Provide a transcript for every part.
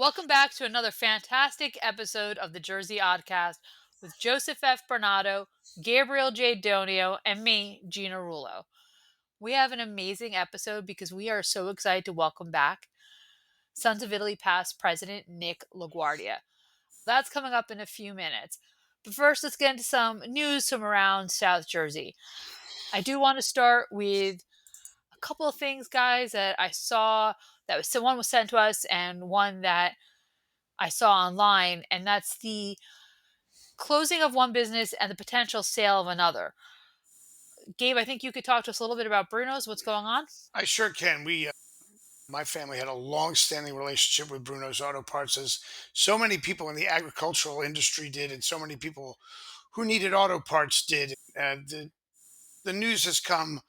Welcome back to another fantastic episode of the Jersey Oddcast with Joseph F. Bernato, Gabriel J. Donio, and me, Gina Rullo. We have an amazing episode because we are so excited to welcome back Sons of Italy past president Nick LaGuardia. That's coming up in a few minutes. But first, let's get into some news from around South Jersey. I do want to start with a couple of things, guys, that I saw that was one was sent to us and one that I saw online, and that's the closing of one business and the potential sale of another. Gabe, I think you could talk to us a little bit about Bruno's. What's going on? I sure can. My family had a long-standing relationship with Bruno's Auto Parts, as so many people in the agricultural industry did, and so many people who needed auto parts did. The news has come: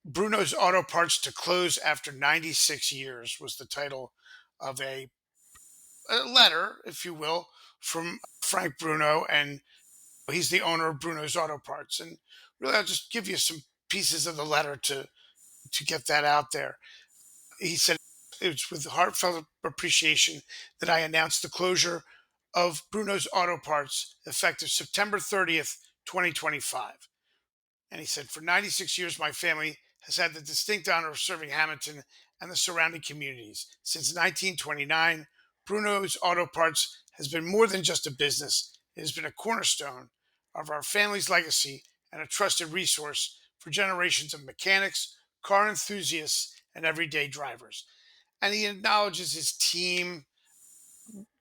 Bruno's Auto Parts to close after 96 years was the title of a letter, if you will, from Frank Bruno, and he's the owner of Bruno's Auto Parts. And really, I'll just give you some pieces of the letter to get that out there. He said, it's with heartfelt appreciation that I announced the closure of Bruno's Auto Parts effective September 30th, 2025. And he said, for 96 years, my family has had the distinct honor of serving Hammonton and the surrounding communities. Since 1929, Bruno's Auto Parts has been more than just a business. It has been a cornerstone of our family's legacy and a trusted resource for generations of mechanics, car enthusiasts, and everyday drivers. And he acknowledges his team,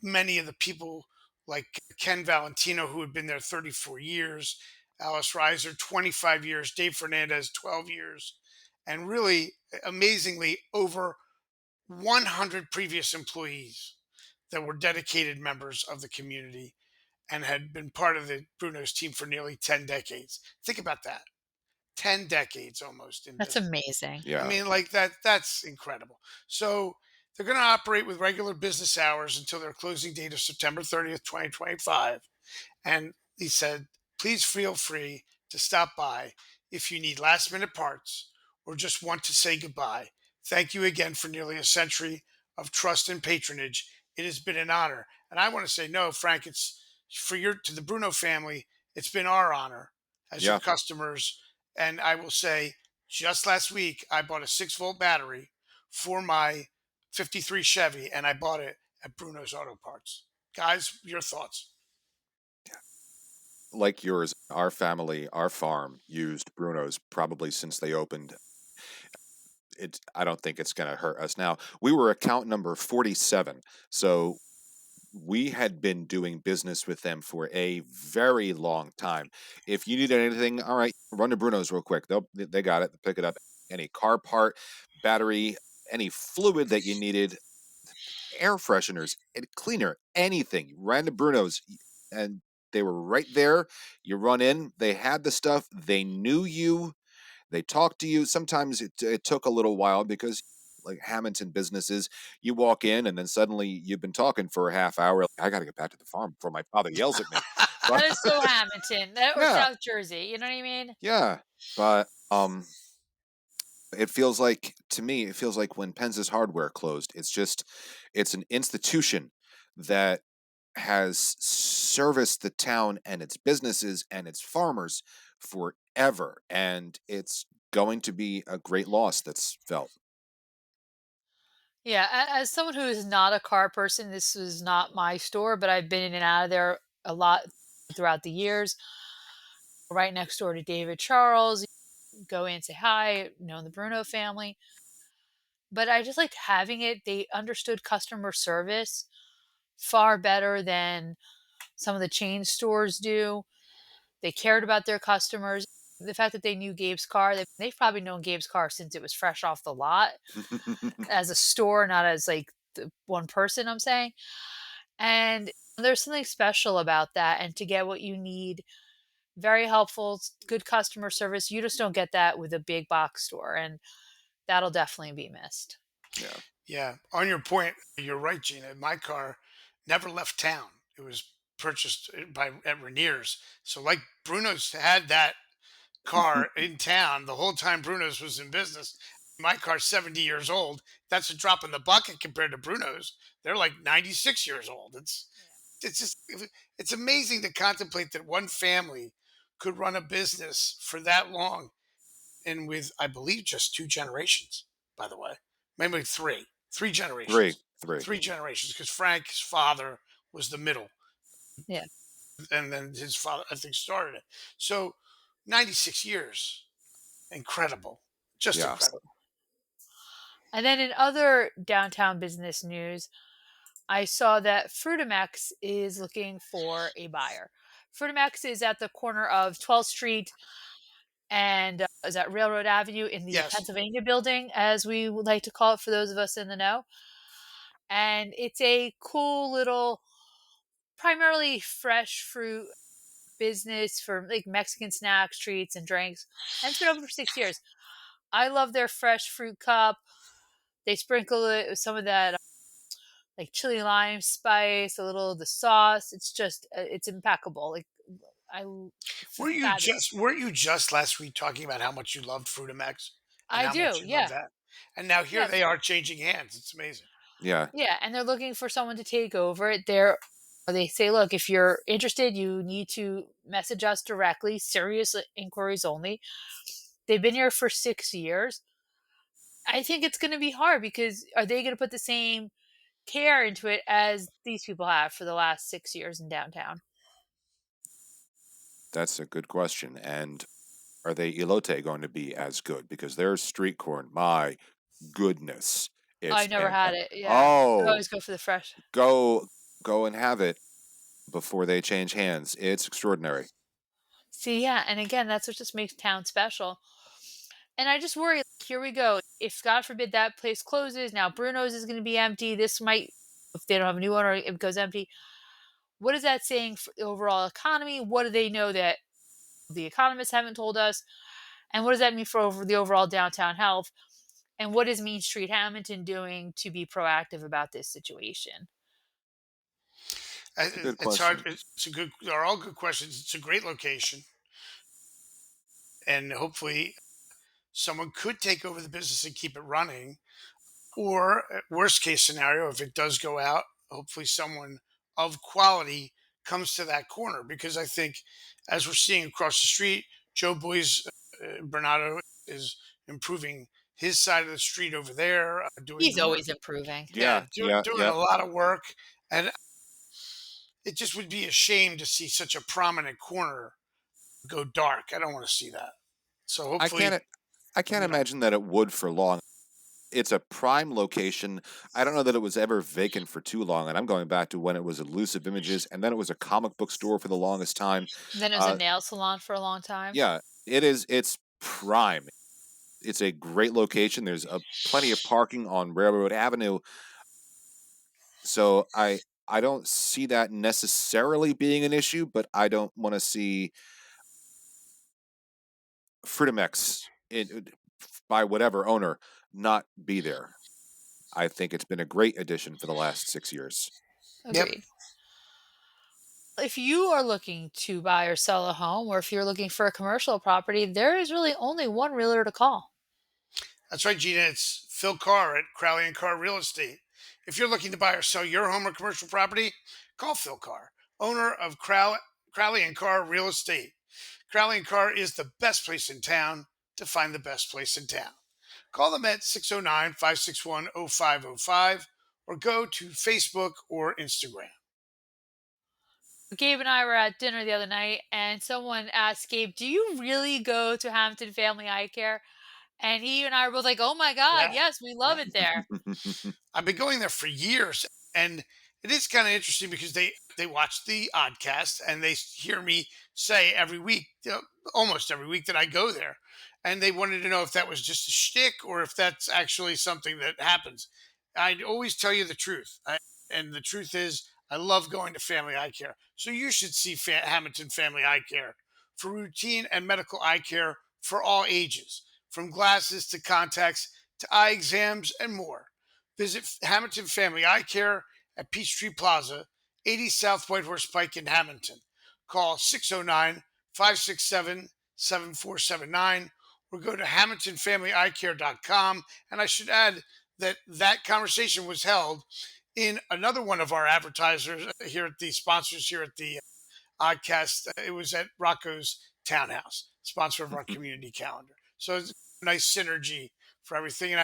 many of the people like Ken Valentino, who had been there 34 years, Alice Reiser, 25 years, Dave Fernandez, 12 years, and really amazingly, over 100 previous employees that were dedicated members of the community and had been part of the Bruno's team for nearly 10 decades. Think about that. 10 decades almost in That's business. amazing. I Yeah. mean, like that's incredible. So they're going to operate with regular business hours until their closing date of September 30th, 2025. And he said, please feel free to stop by if you need last minute parts or just want to say goodbye. Thank you again for nearly a century of trust and patronage. It has been an honor. And I want to say, no, Frank, it's for to the Bruno family, it's been our honor as your Yeah. customers. And I will say, just last week, I bought a 6-volt battery for my 53 Chevy, and I bought it at Bruno's Auto Parts. Guys, your thoughts? Like yours, our family, our farm used Bruno's probably since they opened. I don't think it's going to hurt us now. We were account number 47. So we had been doing business with them for a very long time. If you needed anything, all right, run to Bruno's real quick. They got it. They pick it up. Any car part, battery, any fluid that you needed, air fresheners, cleaner, anything. You ran to Bruno's and they were right there. You run in, they had the stuff, they knew you, they talked to you. Sometimes it took a little while because, like Hammonton businesses, you walk in and then suddenly you've been talking for a half hour. Like, I got to get back to the farm before my father yells at me. But That is so Hammonton or yeah, South Jersey. You know what I mean? yeah. But it feels like, to me, it feels like when Penz's Hardware closed, it's an institution that has serviced the town and its businesses and its farmers forever. And it's going to be a great loss that's felt. Yeah. As someone who is not a car person, this was not my store, but I've been in and out of there a lot throughout the years. Right next door to David Charles. Go in, say hi, know the Bruno family. But I just liked having it. They understood customer service far better than some of the chain stores do. They cared about their customers. The fact that they knew Gabe's car, they've probably known Gabe's car since it was fresh off the lot as a store, not as like the one person, I'm saying. And there's something special about that. And to get what you need, very helpful, good customer service. You just don't get that with a big box store. And that'll definitely be missed. Yeah. Yeah, on your point, you're right, Gina. My car never left town. It was purchased by at Rainier's. So, like Bruno's had that car in town the whole time Bruno's was in business. My car's 70 years old. That's a drop in the bucket compared to Bruno's. They're like 96 years old. It's just it's amazing to contemplate that one family could run a business for that long, and with, I believe, just two generations, by the way. Maybe three Three, generations. three. Three generations, because Frank's father was the middle, Yeah. and then his father, I think, started it. So 96 years. Incredible. Just Yeah. incredible. And then in other downtown business news, I saw that Fruta Mex is looking for a buyer. Fruta Mex is at the corner of 12th Street and is that Railroad Avenue in the Yes. Pennsylvania building, as we would like to call it for those of us in the know. And it's a cool little, primarily fresh fruit business for like Mexican snacks, treats, and drinks. And it's been open for 6 years. I love their fresh fruit cup. They sprinkle it with some of that like chili lime spice, a little of the sauce. It's just it's impeccable. Like it's a fabulous. Weren't you just last week talking about how much you loved Frutimax and I how much do, you love yeah, that? And now here yeah, they are changing hands. It's amazing. Yeah. yeah. And they're looking for someone to take over it. They say, look, if you're interested, you need to message us directly. Serious inquiries only. They've been here for 6 years. I think it's going to be hard because are they going to put the same care into it as these people have for the last 6 years in downtown? That's a good question. And are they elote going to be as good? Because their street corn, my goodness, I it's never had fantastic. it. Yeah, I Oh, always go for the fresh. go go and have it before they change hands. It's extraordinary. See, yeah, and again, that's what just makes town special. And I just worry, like, here we go. If God forbid that place closes, now Bruno's is going to be empty. This might, if they don't have a new owner, it goes empty. What is that saying for the overall economy? What do they know that the economists haven't told us? And what does that mean for the overall downtown health? And what is Mean Street Hammonton doing to be proactive about this situation? It's a good It's hard. question. It's a good. They're all good questions. It's a great location, and hopefully someone could take over the business and keep it running. Or worst case scenario, if it does go out, hopefully someone of quality comes to that corner, because I think, as we're seeing across the street, Joe Boy's Berenato is improving his side of the street over there, He's always improving. yeah, Yeah, yeah, doing yeah. a lot of work, and it just would be a shame to see such a prominent corner go dark. I don't want to see that. So I hopefully, can't I can't you know, imagine that it would for long. It's a prime location. I don't know that it was ever vacant for too long, and I'm going back to when it was Elusive Images, and then it was a comic book store for the longest time. Then it was a Uh, nail salon for a long time. yeah, it is. It's prime. It's a great location. There's plenty of parking on Railroad Avenue, so I don't see that necessarily being an issue. But I don't want to see Frutimex by whatever owner not be there. I think it's been a great addition for the last 6 years. yep, Agreed. If you are looking to buy or sell a home, or if you're looking for a commercial property, there is really only one realtor to call. that's right, Gina. It's Phil Carr at Crowley and Carr Real Estate. If you're looking to buy or sell your home or commercial property, call Phil Carr, owner of Crowley and Carr Real Estate. Crowley and Carr is the best place in town to find the best place in town. Call them at 609 561 0505 or go to Facebook or Instagram. Gabe and I were at dinner the other night, and someone asked Gabe, "Do you really go to Hampton Family Eye Care?" And he and I were both like, "Oh my God, Yeah. yes, we love Yeah. it there." I've been going there for years, and it is kind of interesting because they watch the Oddcast and they hear me say every week, almost every week, that I go there, and they wanted to know if that was just a shtick or if that's actually something that happens. I'd always tell you the truth, and the truth is, I love going to Family Eye Care. So you should see Hamilton Family Eye Care for routine and medical eye care for all ages, from glasses to contacts to eye exams and more. Visit Hamilton Family Eye Care at Peachtree Plaza, 80 South Whitehorse Pike in Hamilton. Call 609 567 7479 or go to HammontonFamilyEyeCare.com. And I should add that that conversation was held in another one of our advertisers here at the sponsors here at the Oddcast. It was at Rocco's Townhouse, sponsor of our community calendar. So it's a nice synergy for everything. And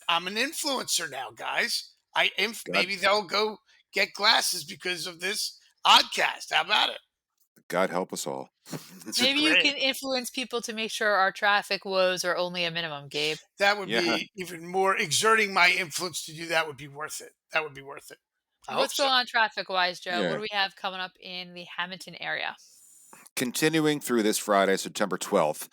I'm an influencer now, guys. God, Maybe they'll go get glasses because of this Oddcast. How about it? God help us all. It's Maybe you great. can influence people to make sure our traffic woes are only a minimum, Gabe. That would Yeah, be even more exerting my influence to do that would be worth it. That would be worth it. I hope What's so. going on traffic wise, Joe? What yeah. do we have coming up in the Hammonton area? Continuing through this Friday, September 12th,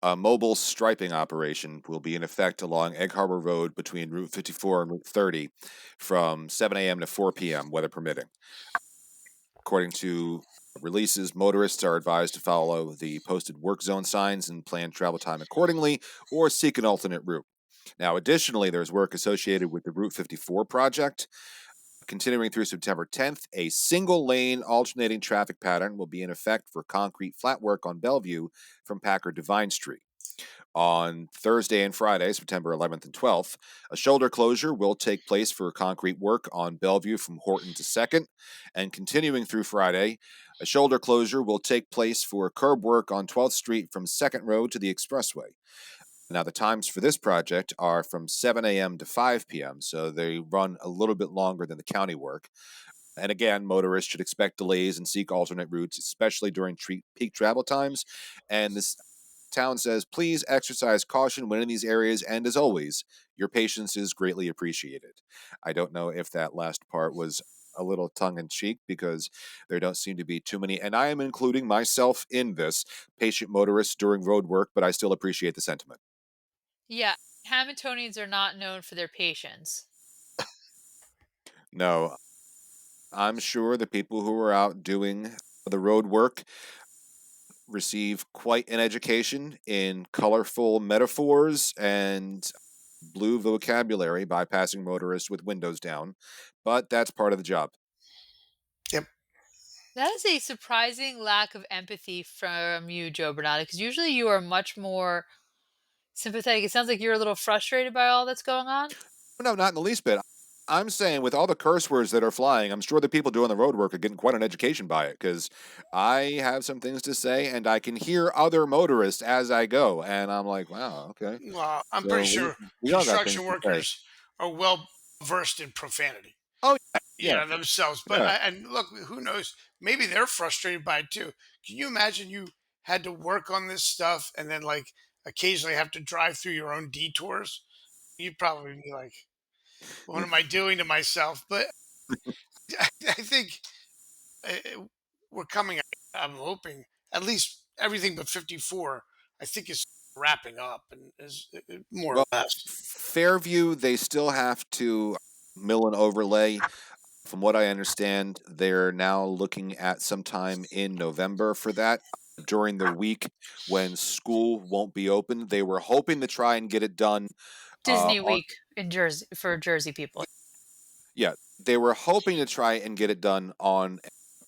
a mobile striping operation will be in effect along Egg Harbor Road between Route 54 and Route 30 from 7 a.m. to 4 p.m., weather permitting. According to releases, motorists are advised to follow the posted work zone signs and plan travel time accordingly or seek an alternate route. Now, additionally, there's work associated with the Route 54 project. Continuing through September 10th, a single lane alternating traffic pattern will be in effect for concrete flat work on Bellevue from Packard to Vine Street. On Thursday and Friday, September 11th and 12th, a shoulder closure will take place for concrete work on Bellevue from Horton to 2nd. And continuing through Friday, a shoulder closure will take place for curb work on 12th Street from 2nd Road to the Expressway. Now, the times for this project are from 7 a.m. to 5 p.m., so they run a little bit longer than the county work. And again, motorists should expect delays and seek alternate routes, especially during peak travel times. And this town says, please exercise caution when in these areas, and as always, your patience is greatly appreciated. I don't know if that last part was a little tongue in cheek because there don't seem to be too many, and I am including myself in this, patient motorists during road work, but I still appreciate the sentiment. Yeah, Hamiltonians are not known for their patience. No, I'm sure the people who are out doing the road work receive quite an education in colorful metaphors and blue vocabulary by passing motorists with windows down, but that's part of the job. Yep. That is a surprising lack of empathy from you, Joe Bernardo, because usually you are much more sympathetic. It sounds like you're a little frustrated by all that's going on. No, not in the least bit. I'm saying with all the curse words that are flying, I'm sure the people doing the road work are getting quite an education by it because I have some things to say and I can hear other motorists as I go. And I'm like, wow, okay. Well, I'm pretty So sure we all got things construction to say. workers are well versed in profanity, Oh, yeah. themselves. But Yeah. and look, who knows? Maybe they're frustrated by it too. Can you imagine you had to work on this stuff and then like occasionally have to drive through your own detours? You'd probably be like, "What Yeah. am I doing to myself?" But I think we're coming. I'm hoping at least everything but 54. I think is wrapping up and is more or Well, less. Fairview, they still have to mill and overlay. From what I understand, they're now looking at sometime in November for that. During the week when school won't be open, they were hoping to try and get it done. Disney On week in Jersey for Jersey people. Yeah, they were hoping to try and get it done on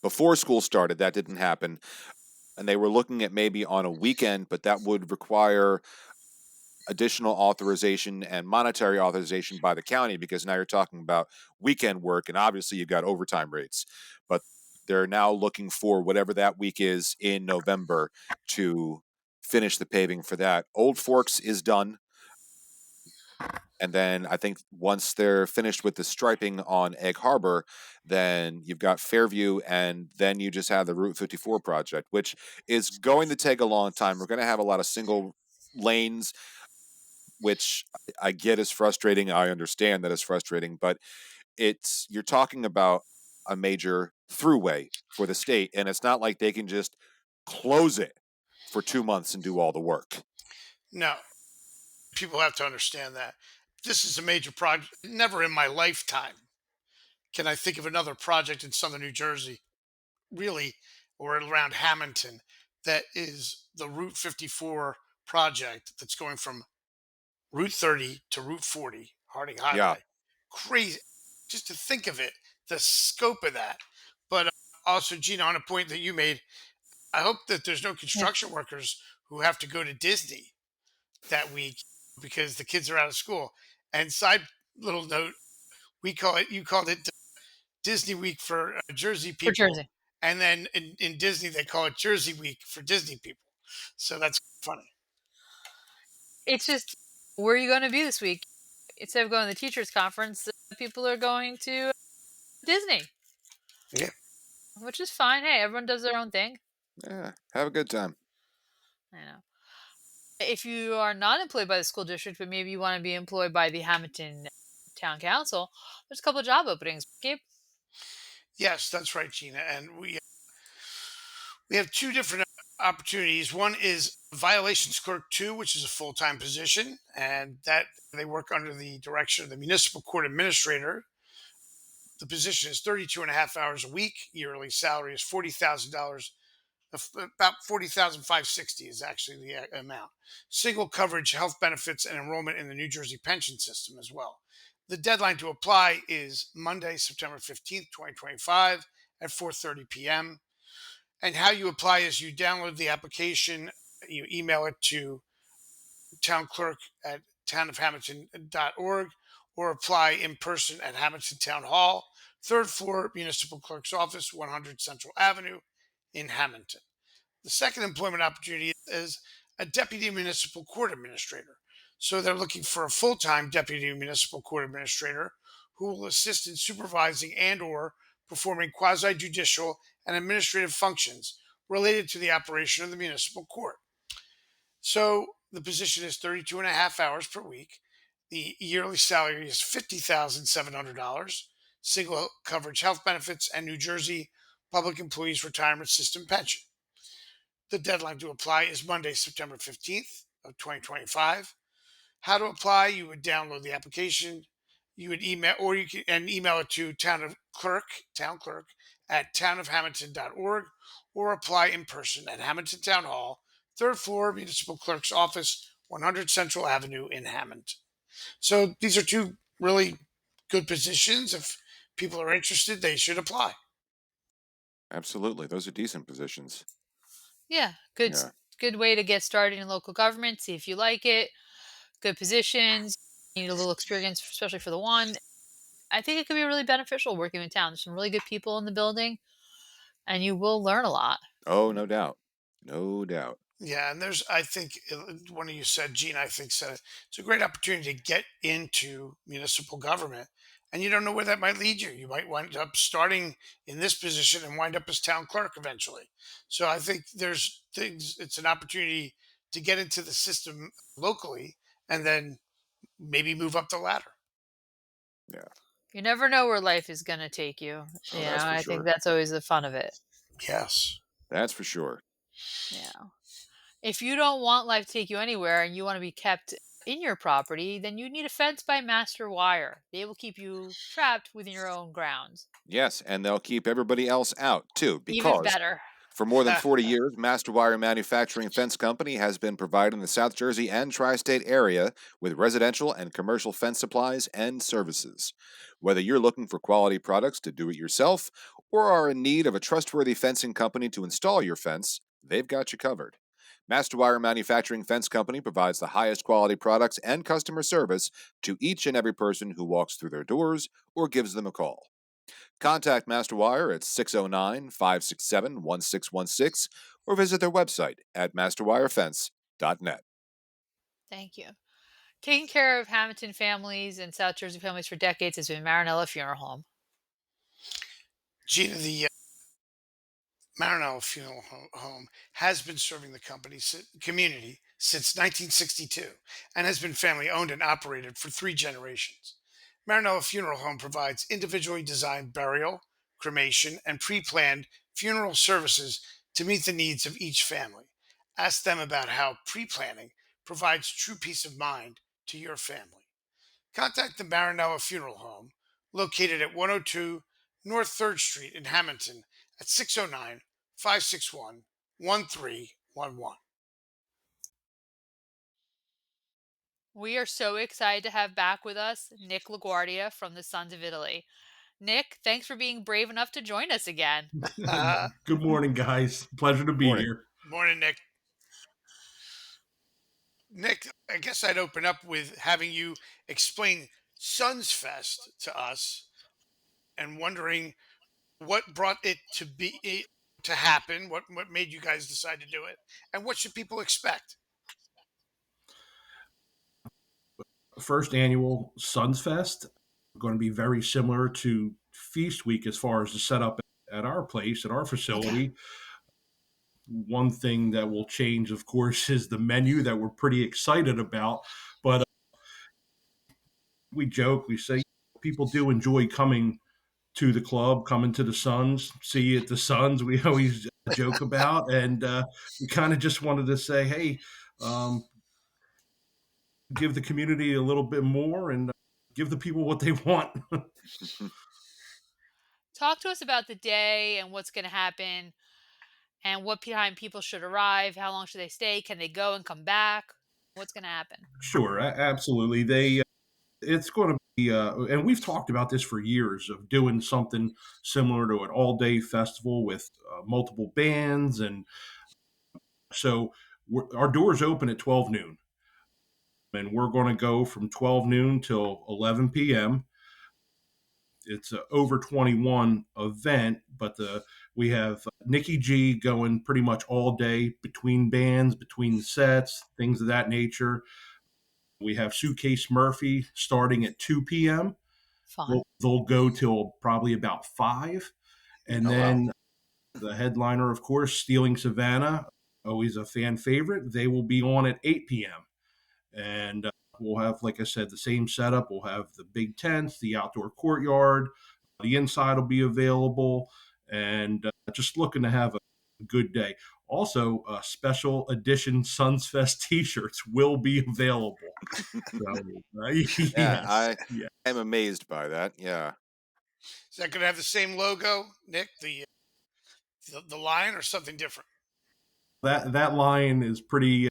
before school started. That didn't happen, and they were looking at maybe on a weekend, but that would require additional authorization and monetary authorization by the county because now you're talking about weekend work and obviously you've got overtime rates. But they're now looking for whatever that week is in November to finish the paving for that. Old Forks is done. And then I think once they're finished with the striping on Egg Harbor, then you've got Fairview, and then you just have the Route 54 project, which is going to take a long time. We're going to have a lot of single lanes, which I get is frustrating. I understand that it's frustrating, but you're talking about a major throughway for the state, and it's not like they can just close it for 2 months and do all the work. No, people have to understand that this is a major project. Never in my lifetime can I think of another project in southern New Jersey, really, or around Hammonton, that is the Route 54 project that's going from Route 30 to Route 40, Harding Yeah. Highway. Crazy. Just to think of it, the scope of that. But also, Gina, on a point that you made, I hope that there's no Yeah. construction workers who have to go to Disney that week because the kids are out of school. And side little note, we call it you called it Disney Week for Jersey For people, Jersey. and then in Disney they call it Jersey Week for Disney people. So that's funny. It's just, where are you gonna be this week? Instead of going to the teachers' conference, people are going to Disney, Yeah. which is fine. Hey, everyone does their own thing. Yeah, have a good time. I know. If you are not employed by the school district, but maybe you want to be employed by the Hammonton Town Council, there's a couple of job openings. Gabe, Yes, that's right, Gina. And we have two different opportunities. One is violations clerk two, which is a full time position, and that they work under the direction of the municipal court administrator. The position is 32 and a half hours a week. Yearly salary is $40,000. About 40,560 is actually the amount. Single coverage, health benefits, and enrollment in the New Jersey pension system as well. The deadline to apply is Monday, September 15th, 2025 at 4:30 p.m. And how you apply is you download the application, you email it to town clerk at townofhammonton.org, or apply in person at Hammonton Town Hall, third floor, Municipal Clerk's Office, 100 Central Avenue in Hammonton. The second employment opportunity is a deputy municipal court administrator. So they're looking for a full-time deputy municipal court administrator who will assist in supervising and or performing quasi-judicial and administrative functions related to the operation of the municipal court. So the position is 32 and a half hours per week. The yearly salary is $50,700, single coverage health benefits, and New Jersey Public Employees Retirement System pension. The deadline to apply is Monday, September 15th of 2025. How to apply, you would download the application, you would email, or you can and email it to town clerk at townofhammonton.org, or apply in person at Hammonton Town Hall, third floor, Municipal Clerk's Office, 100 Central Avenue in Hammonton. So these are two really good positions. If people are interested, they should apply. Absolutely. Those are decent positions. yeah, good, Yeah. good way to get started in local government. See if you like it. Good positions. You need a little experience, especially for the one. I think it could be really beneficial working in town. There's some really good people in the building, and you will learn a lot. Oh, no doubt. No doubt. Yeah, and there's, I think, one of you said, Gina, I think said it. It's a great opportunity to get into municipal government, and you don't know where that might lead you. You might wind up starting in this position and wind up as town clerk eventually. So I think there's things. It's an opportunity to get into the system locally, and then maybe move up the ladder. Yeah. You never know where life is going to take you. Oh, that's for I think sure. that's always the fun of it. Yes. That's for sure. Yeah. If you don't want life to take you anywhere and you want to be kept in your property, then you need a fence by master wire. They will keep you trapped within your own grounds. Yes, and they'll keep everybody else out too, Even because better. for more than 40 years, Master Wire Manufacturing Fence Company has been providing the South Jersey and tri state area with residential and commercial fence supplies and services. Whether you're looking for quality products to do it yourself or are in need of a trustworthy fencing company to install your fence, they've got you covered. Master Wire Manufacturing Fence Company provides the highest quality products and customer service to each and every person who walks through their doors or gives them a call. Contact Masterwire at 609 567 1616 or visit their website at masterwirefence.net. Thank you. Taking care of Hamilton families and South Jersey families for decades has been Marinella Funeral Home. Gina, the Marinello Funeral Home has been serving the community since 1962 and has been family owned and operated for three generations. Marinello Funeral Home provides individually designed burial, cremation, and pre planned funeral services to meet the needs of each family. Ask them about how pre planning provides true peace of mind to your family. Contact the Marinella Funeral Home, located at 102 North 3rd Street in Hammonton at 609 561 1311. We are so excited to have back with us Nick LaGuardia from the Sons of Italy. Nick, thanks for being brave enough to join us again. Good morning, guys. Pleasure to be Morning. here. Morning, Nick. Nick, I guess I'd open up with having you explain SonsFest to us and wondering what brought it to happen, what made you guys decide to do it, and what should people expect? First annual Suns Fest, going to be very similar to Feast Week as far as the setup at our place, at our Okay. facility. One thing that will change, of course, is the menu that we're pretty excited about. But we joke, we say people do enjoy coming to the club, coming to the Suns, see you at the Suns. We always joke about, and we kind of just wanted to say, hey, um, give the community a little bit more and give the people what they want. Talk to us about the day and what's going to happen and what time people should arrive. How long should they stay? Can they go and come back? What's going to happen? Sure, absolutely. It's going to be, and we've talked about this for years of doing something similar to an all day festival with multiple bands, and so our doors open at 12 noon, and we're going to go from 12 noon till 11 p.m. It's an over 21 event, but we have Nikki G going pretty much all day between bands, between sets, things of that nature. We have Suitcase Murphy starting at 2 p.m. Fun. They'll go till probably about 5. And Oh wow. then the headliner, of course, Stealing Savannah, always a fan favorite. They will be on at 8 p.m. And we'll have, like I said, the same setup. We'll have the big tents, the outdoor courtyard, the inside will be available, and just looking to have a good day. Also, special edition Suns Fest T-shirts will be available. So, Yeah, yes, yeah. I'm amazed by that. Yeah. Is that going to have the same logo, Nick? The line or something different? That line is pretty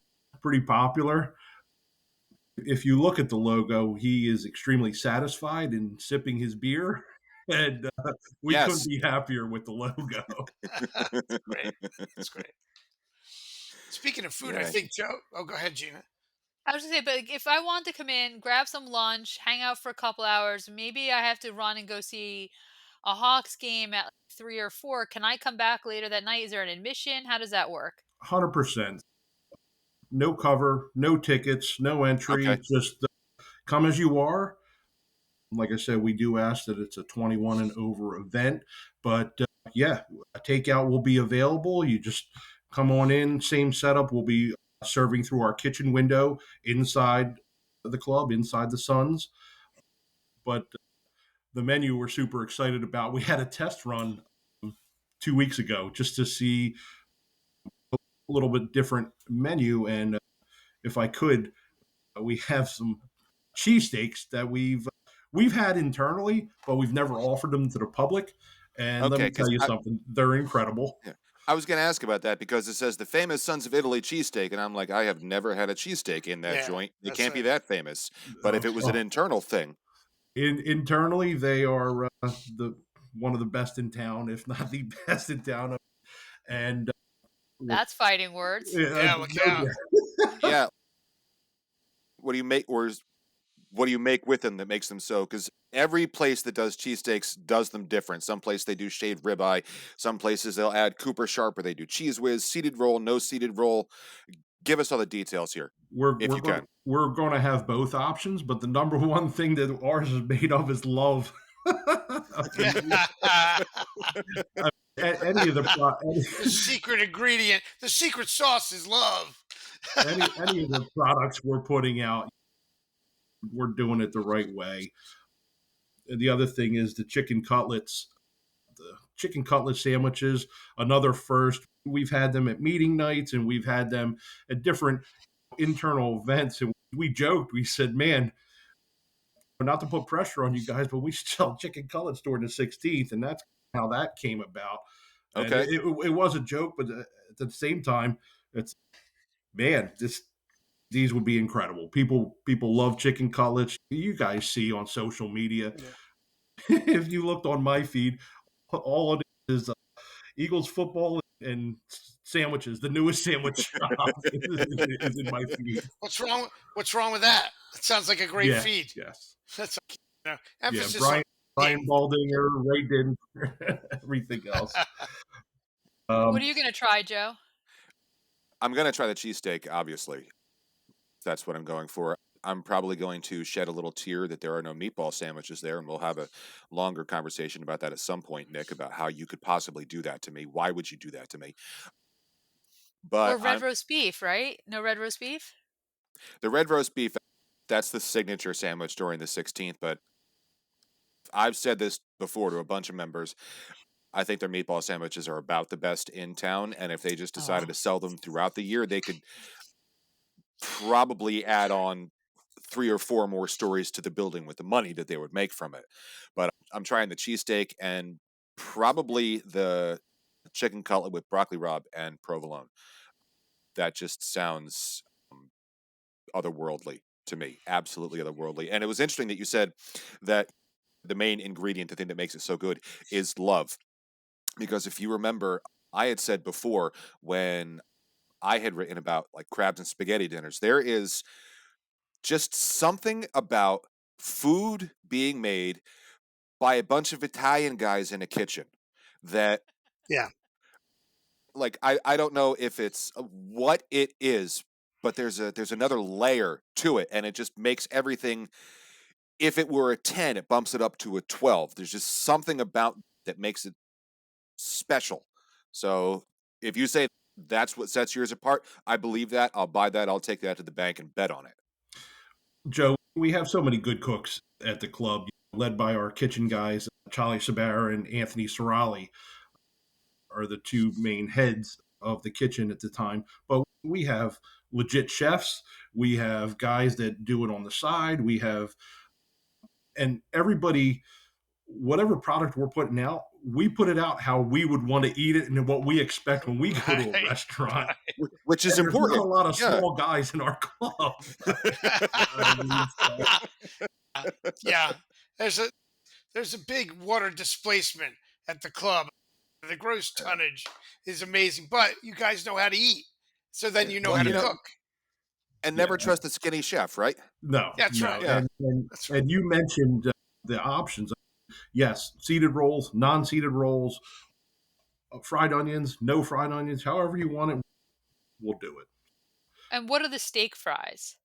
popular. If you look at the logo, he is extremely satisfied in sipping his beer, and we couldn't Yes. be happier with the logo. That's great. That's great. Speaking of food, I Yeah. think Joe. Oh, go ahead, Gina. I was gonna say, but if I want to come in, grab some lunch, hang out for a couple hours, maybe I have to run and go see a Hawks game at 3 or 4. Can I come back later that night? Is there an admission? How does that work? 100%. No cover, no tickets, no entry. Okay. Just come as you are. Like I said, we do ask that it's a 21 and over event, but yeah, a takeout will be available. You just come on in, same setup. We'll be serving through our kitchen window inside the club, inside the Suns. But the menu we're super excited about. We had a test run 2 weeks ago just to see a little bit different menu. And if I could, we have some cheesesteaks that we've had internally, but we've never offered them to the public. And let Okay. me tell Because you something, they're incredible. yeah, I was going to ask about that because it says the famous Sons of Italy cheesesteak, and I'm like, I have never had a cheesesteak in that Yeah, joint. It that's can't be a that famous. But if Uh, it was an internal thing, internally, they are the one of the best in town, if not the best in town. And That's fighting words. yeah. Look out. yeah. What do you make, what do you make with them that makes them so? Because every place that does cheesesteaks does them different. Some place they do shaved ribeye. Some places they'll add Cooper Sharp, or they do cheese whiz, seeded roll, no seeded roll. Give us all the details here, we're if we're you going can. to we're going to have both options, but the number one thing that ours is made of is love. I mean, any of The secret ingredient, the secret sauce is love. any of the products we're putting out, we're doing it the right way. And the other thing is the chicken cutlets, the chicken cutlet sandwiches, another first. We've had them at meeting nights and we've had them at different internal events. And we joked, we said, man, not to put pressure on you guys, but we sell chicken cutlets during the 16th. And that's how that came about. And Okay. it was a joke, but at the same time, it's, man, these would be incredible. People love chicken cutlets. You guys see on social media. Yeah. If you looked on my feed, all it is Eagles football and sandwiches. The newest sandwich shop is in my feed. What's wrong? What's wrong with that? It sounds like a great Yeah, feed. yes. That's Yeah, emphasis on Brian Baldinger, Ray did everything else. What are you going to try, Joe? I'm going to try the cheesesteak, obviously. That's what I'm going for. I'm probably going to shed a little tear that there are no meatball sandwiches there, and we'll have a longer conversation about that at some point, Nick, about how you could possibly do that to me. Why would you do that to me? Or But red roast beef, right? No red roast beef? the red roast beef, that's the signature sandwich during the 16th, but I've said this before to a bunch of members. I think their meatball sandwiches are about the best in town, and if they just decided to sell them throughout the year, they could probably add on 3 or 4 more stories to the building with the money that they would make from it. But I'm trying the cheesesteak and probably the chicken cutlet with broccoli rabe and provolone. That just sounds otherworldly to me, absolutely otherworldly. And it was interesting that you said that the main ingredient, the thing that makes it so good, is love. Because if you remember, I had said before when I had written about like crabs and spaghetti dinners, there is just something about food being made by a bunch of Italian guys in a kitchen that, yeah. like, I don't know if it's what it is, but there's another layer to it, and it just makes everything. If it were a 10, it bumps it up to a 12. There's just something about that makes it special. So if you say that's what sets yours apart, I believe that. I'll buy that. I'll take that to the bank and bet on it. Joe, we have so many good cooks at the club, led by our kitchen guys, Charlie Sabara and Anthony Sorali are the two main heads of the kitchen at the time. But we have legit chefs. We have guys that do it on the side. And everybody, whatever product we're putting out, we put it out how we would want to eat it and what we expect when we go to a restaurant. Which is and important. There's not a lot of small guys in our club. Yeah, there's a big water displacement at the club. The gross tonnage is amazing, but you guys know how to eat, so then you know how to cook. And never trust the skinny chef, right? No, that's no. right. Yeah. That's right. And you mentioned the options. Yes, seeded rolls, non-seeded rolls, fried onions, no fried onions, however you want it, we'll do it. And what are the steak fries?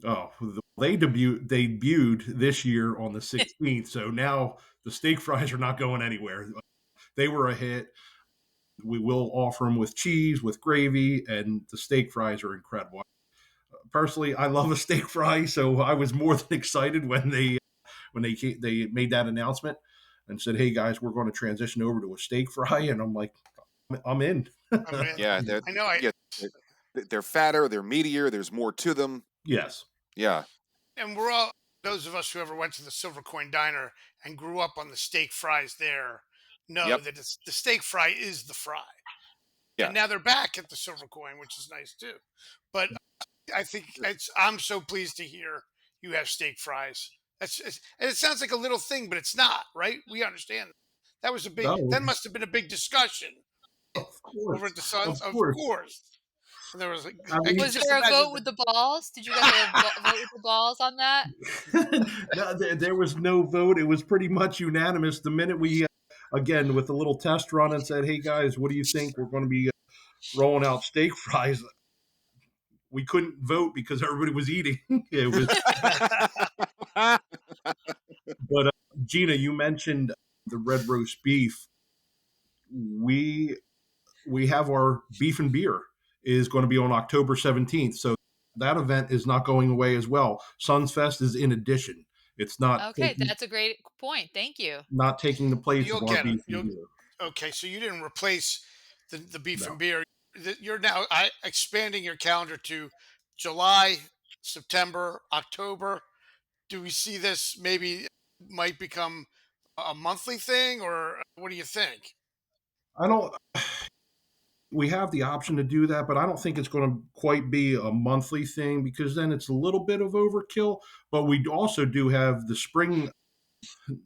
Oh, they debuted this year on the 16th, so now the steak fries are not going anywhere. They were a hit. We will offer them with cheese, with gravy, and the steak fries are incredible. Personally, I love a steak fry, so I was more than excited when they made that announcement and said, "Hey guys, we're going to transition over to a steak fry," and I'm like, "I'm in." Yeah, I know. They're fatter, they're meatier, there's more to them. Yes. Yeah. And we're all, those of us who ever went to the Silver Coin Diner and grew up on the steak fries there know that the steak fry is the fry. Yeah. And now they're back at the Silver Coin, which is nice too. But I think I'm so pleased to hear you have steak fries. And it sounds like a little thing, but it's not, right? We understand that was a big. That must have been a big discussion. Of course. Over at the Sons, of course. And there was was there a vote with the balls? Did you guys have a vote with the balls on that? No, there was no vote. It was pretty much unanimous. The minute we, again, with a little test run and said, "Hey guys, what do you think? We're going to be rolling out steak fries." We couldn't vote because everybody was eating. It was. But Gina, you mentioned the red roast beef. We have our beef and beer is going to be on October 17th. So that event is not going away as well. SonsFest is in addition. It's not. Okay, that's a great point. Thank you. Not taking the place of our beef and beer. Okay, so you didn't replace the beef and beer. You're now expanding your calendar to July, September, October. Do we see this maybe might become a monthly thing, or what do you think? I don't. We have the option to do that, but I don't think it's going to quite be a monthly thing because then it's a little bit of overkill. But we also do have the spring,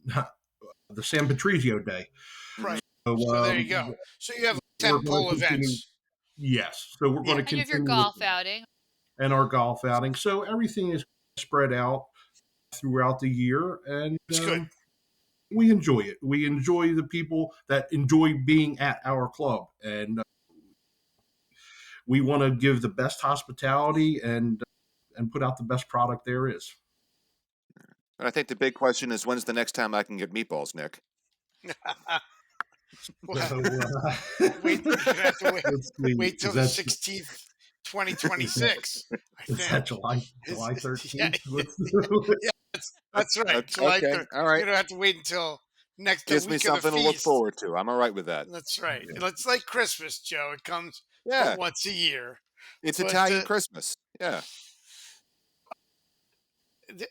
the San Patrizio Day. Right. So there you go. So you have 10 pole events. Yes. So we're going Yeah, to And you have your continue with golf that outing. and our golf outing. So everything is spread out throughout the year, and it's good. we enjoy it. We enjoy the people that enjoy being at our club, and we want to give the best hospitality and put out the best product there is. And I think the big question is, when's the next time I can get meatballs, Nick? Well, So wait, you're gonna have to wait. let's see. Wait till the 16th, 2026. I Is think. that July Yeah, 13th? yeah, that's right. July Okay, 3rd. all You're right. gonna have to wait until the Gives me week of the something to look feast. forward to. I'm all right with that. That's right. It's like Christmas, Joe. It comes but Yeah, once a year. it's But Italian Christmas. Yeah.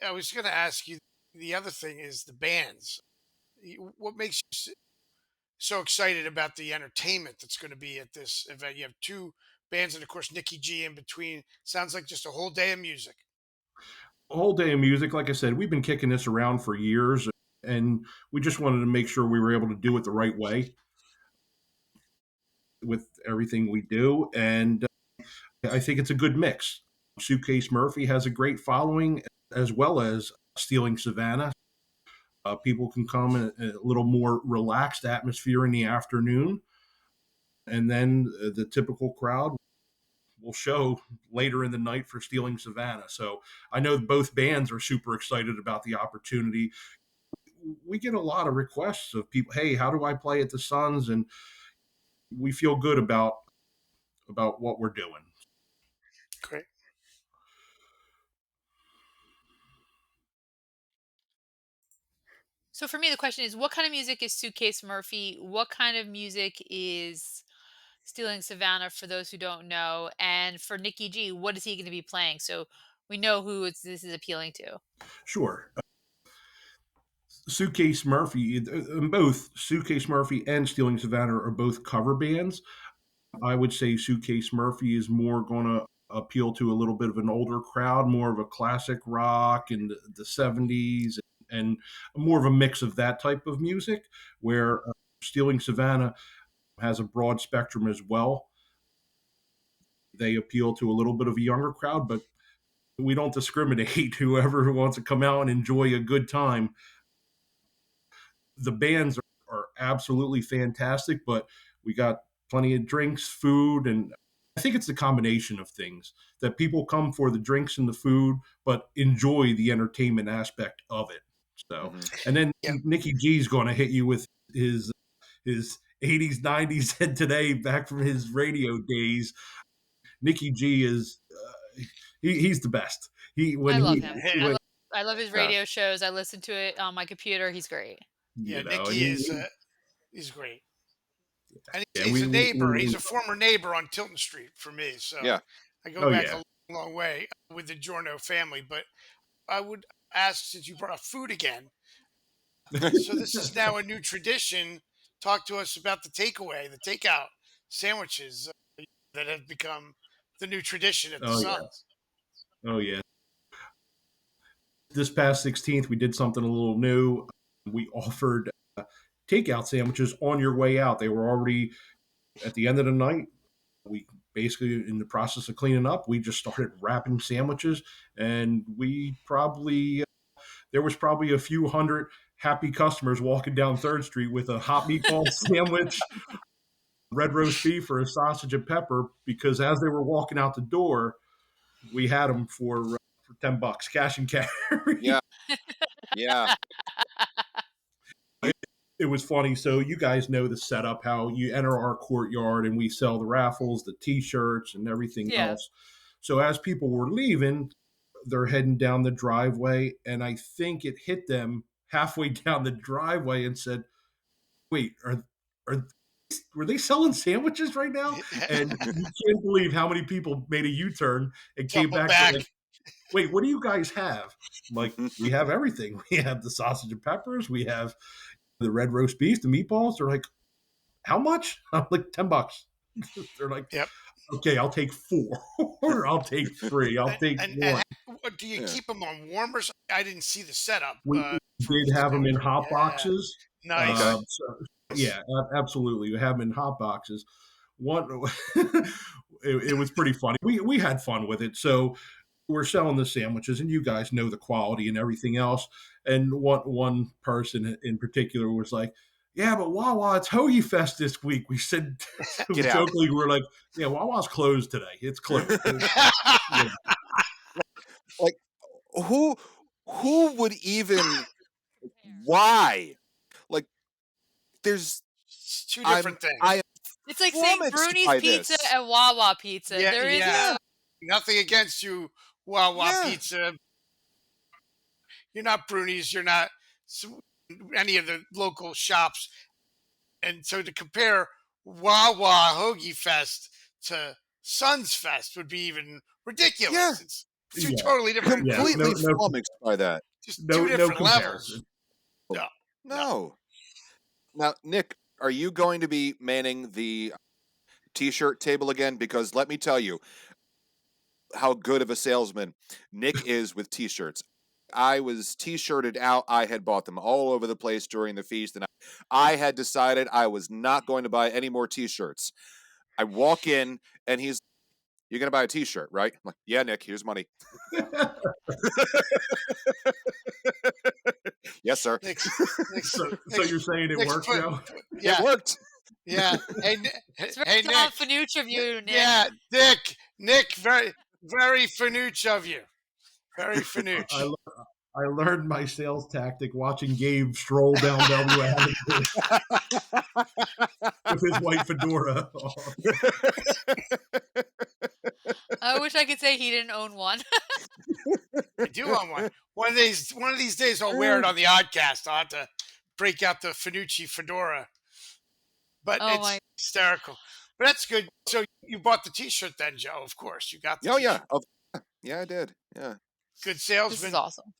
I was going to ask you. The other thing is the bands. What makes you so excited about the entertainment that's going to be at this event? You have two bands, and of course Nikki G in between. Sounds like just a whole day of music. A whole day of music. Like I said, we've been kicking this around for years, and we just wanted to make sure we were able to do it the right way with everything we do. And I think it's a good mix. Suitcase Murphy has a great following, as well as Stealing Savannah. People can come in a little more relaxed atmosphere in the afternoon, and then the typical crowd will show later in the night for Stealing Savannah. So I know both bands are super excited about the opportunity. We get a lot of requests of people, hey, how do I play at the Suns? And we feel good about what we're doing. Great. So for me, the question is, what kind of music is Suitcase Murphy? What kind of music is Stealing Savannah, for those who don't know? And for Nikki G, what is he going to be playing? So we know who this is appealing to. Sure. Suitcase Murphy, both Suitcase Murphy and Stealing Savannah are both cover bands. I would say Suitcase Murphy is more going to appeal to a little bit of an older crowd, more of a classic rock in the 70s, and more of a mix of that type of music, where Stealing Savannah has a broad spectrum as well. They appeal to a little bit of a younger crowd, but we don't discriminate. Whoever wants to come out and enjoy a good time, the bands are absolutely fantastic, but we got plenty of drinks, food, and I think it's the combination of things that people come for the drinks and the food, but enjoy the entertainment aspect of it. So, Hmm. and then Yeah. Nicky G's going to hit you with his 80s, 90s, and today back from his radio days. Nicky G is he's the best. He I when love he him. Yeah. when I love his Yeah. radio shows. I listen to it on my computer. He's great. Yeah. you know, and Nikki is he's great. And yeah, he's a neighbor. He's we a former neighbor on Tilton Street for me. So Yeah. I go oh back yeah. a long way with the Giorno family. But I would ask, since you brought up food again, so this is now a new tradition. Talk to us about the takeaway, the takeout sandwiches that have become the new tradition at the Oh yeah. Suns. Oh yeah. This past 16th, we did something a little new. We offered takeout sandwiches on your way out. They were already at the end of the night. We basically, in the process of cleaning up, we just started wrapping sandwiches, and there was probably a few hundred happy customers walking down Third Street with a hot meatball sandwich, red roast beef, or a sausage and pepper, because as they were walking out the door, we had them for $10, cash and carry. Yeah. Yeah. It was funny. So you guys know the setup, how you enter our courtyard and we sell the raffles, the T-shirts, and everything Yeah. else. So as people were leaving, they're heading down the driveway, and I think it hit them halfway down the driveway and said, "Wait, are were they selling sandwiches right now?" And you can't believe how many people made a U-turn and came Double back. back. Like, wait, what do you guys have? I'm like, we have everything. We have the sausage and peppers. We have the red roast beef, the meatballs. They're like, how much? I'm like, $10. They're like, Yep. okay, I'll take four, or I'll take three, I'll take And one. what, do you Yeah. keep them on warmers? I didn't see the setup We for did have them in sandwich. hot Yeah, boxes. nice. So, yeah, absolutely. We have them in hot boxes. One it was pretty funny. We had fun with it. So we're selling the sandwiches, and you guys know the quality and everything else. And one person in particular was like, "Yeah, but Wawa, it's Hoagie Fest this week." We said, Get out. jokingly, we're like, "Yeah, Wawa's closed today. It's closed." Yeah. Like who would even why? Like there's It's two I'm different things. I am It's like saying flummoxed Bruni's by Pizza this. and Wawa Pizza. Yeah, There is yeah. Yeah, Nothing against you, Wawa yeah, Pizza. You're not Bruni's. You're not any of the local shops. And so to compare Wawa Hoagie Fest to Suns Fest would be even yeah. ridiculous. It's two Yeah. totally different, Yeah. Completely No, flummoxed by that. just two no different levels. comparison. No, no. No. Now, Nick, are you going to be manning the t-shirt table again? Because let me tell you how good of a salesman Nick is with t-shirts. I was t-shirted out. I had bought them all over the place during the feast, and I had decided I was not going to buy any more t-shirts. I walk in, and he's, "You're going to buy a t-shirt, right?" I'm like, "Yeah, Nick, here's money." "Yes, sir." Nick's, Nick's, So you're saying it Nick's worked, Joe? It yeah, worked. yeah. Hey, It's very hey, Tom Nick. Fanucci of you, Nick. Yeah, Nick, very, very Fanucci of you. Very Fanucci. I learned my sales tactic watching Gabe stroll down W Avenue with his white fedora. I wish I could say he didn't own one. I do own one. One of these days, I'll wear it on the Oddcast. I'll have to break out the Fanucci fedora. But Oh it's my! hysterical. But that's good. So you bought the T-shirt then, Joe? Of course, you got the Oh T-shirt. yeah, yeah, I did. Yeah. Good This salesman. is awesome.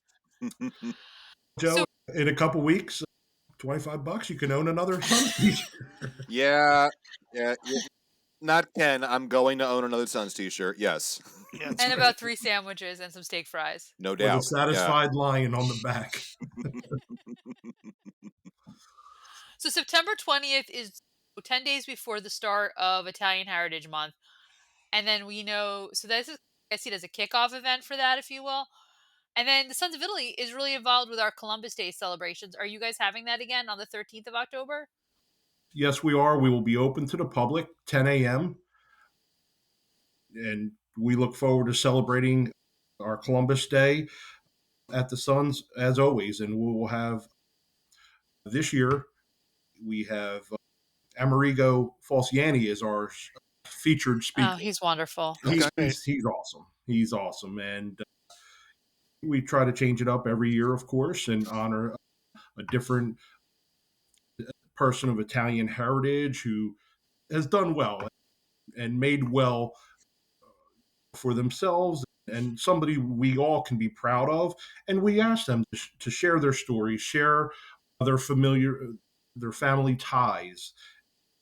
Joe, So in a couple weeks, $25, you can own another Suns t-shirt. Yeah, yeah, yeah. Not Ken. I'm going to own another Suns t-shirt. Yes, Yeah, that's and great. about 3 sandwiches and some steak fries. no With a doubt. Yeah. satisfied lion on the back. So September 20th is 10 days before the start of Italian Heritage Month. And then we know, so this is, I see it as a kickoff event for that, if you will. And then the Sons of Italy is really involved with our Columbus Day celebrations. Are you guys having that again on the 13th of October? Yes, we are. We will be open to the public 10 a.m. And we look forward to celebrating our Columbus Day at the Suns as always. And we will have this year, we have Amerigo Falciani as our featured Oh, speaker. he's wonderful. Okay. He's awesome. He's awesome. And we try to change it up every year, of course, and honor a different person of Italian heritage who has done well and made well for themselves, and somebody we all can be proud of. And we ask them to share their stories, share their family ties,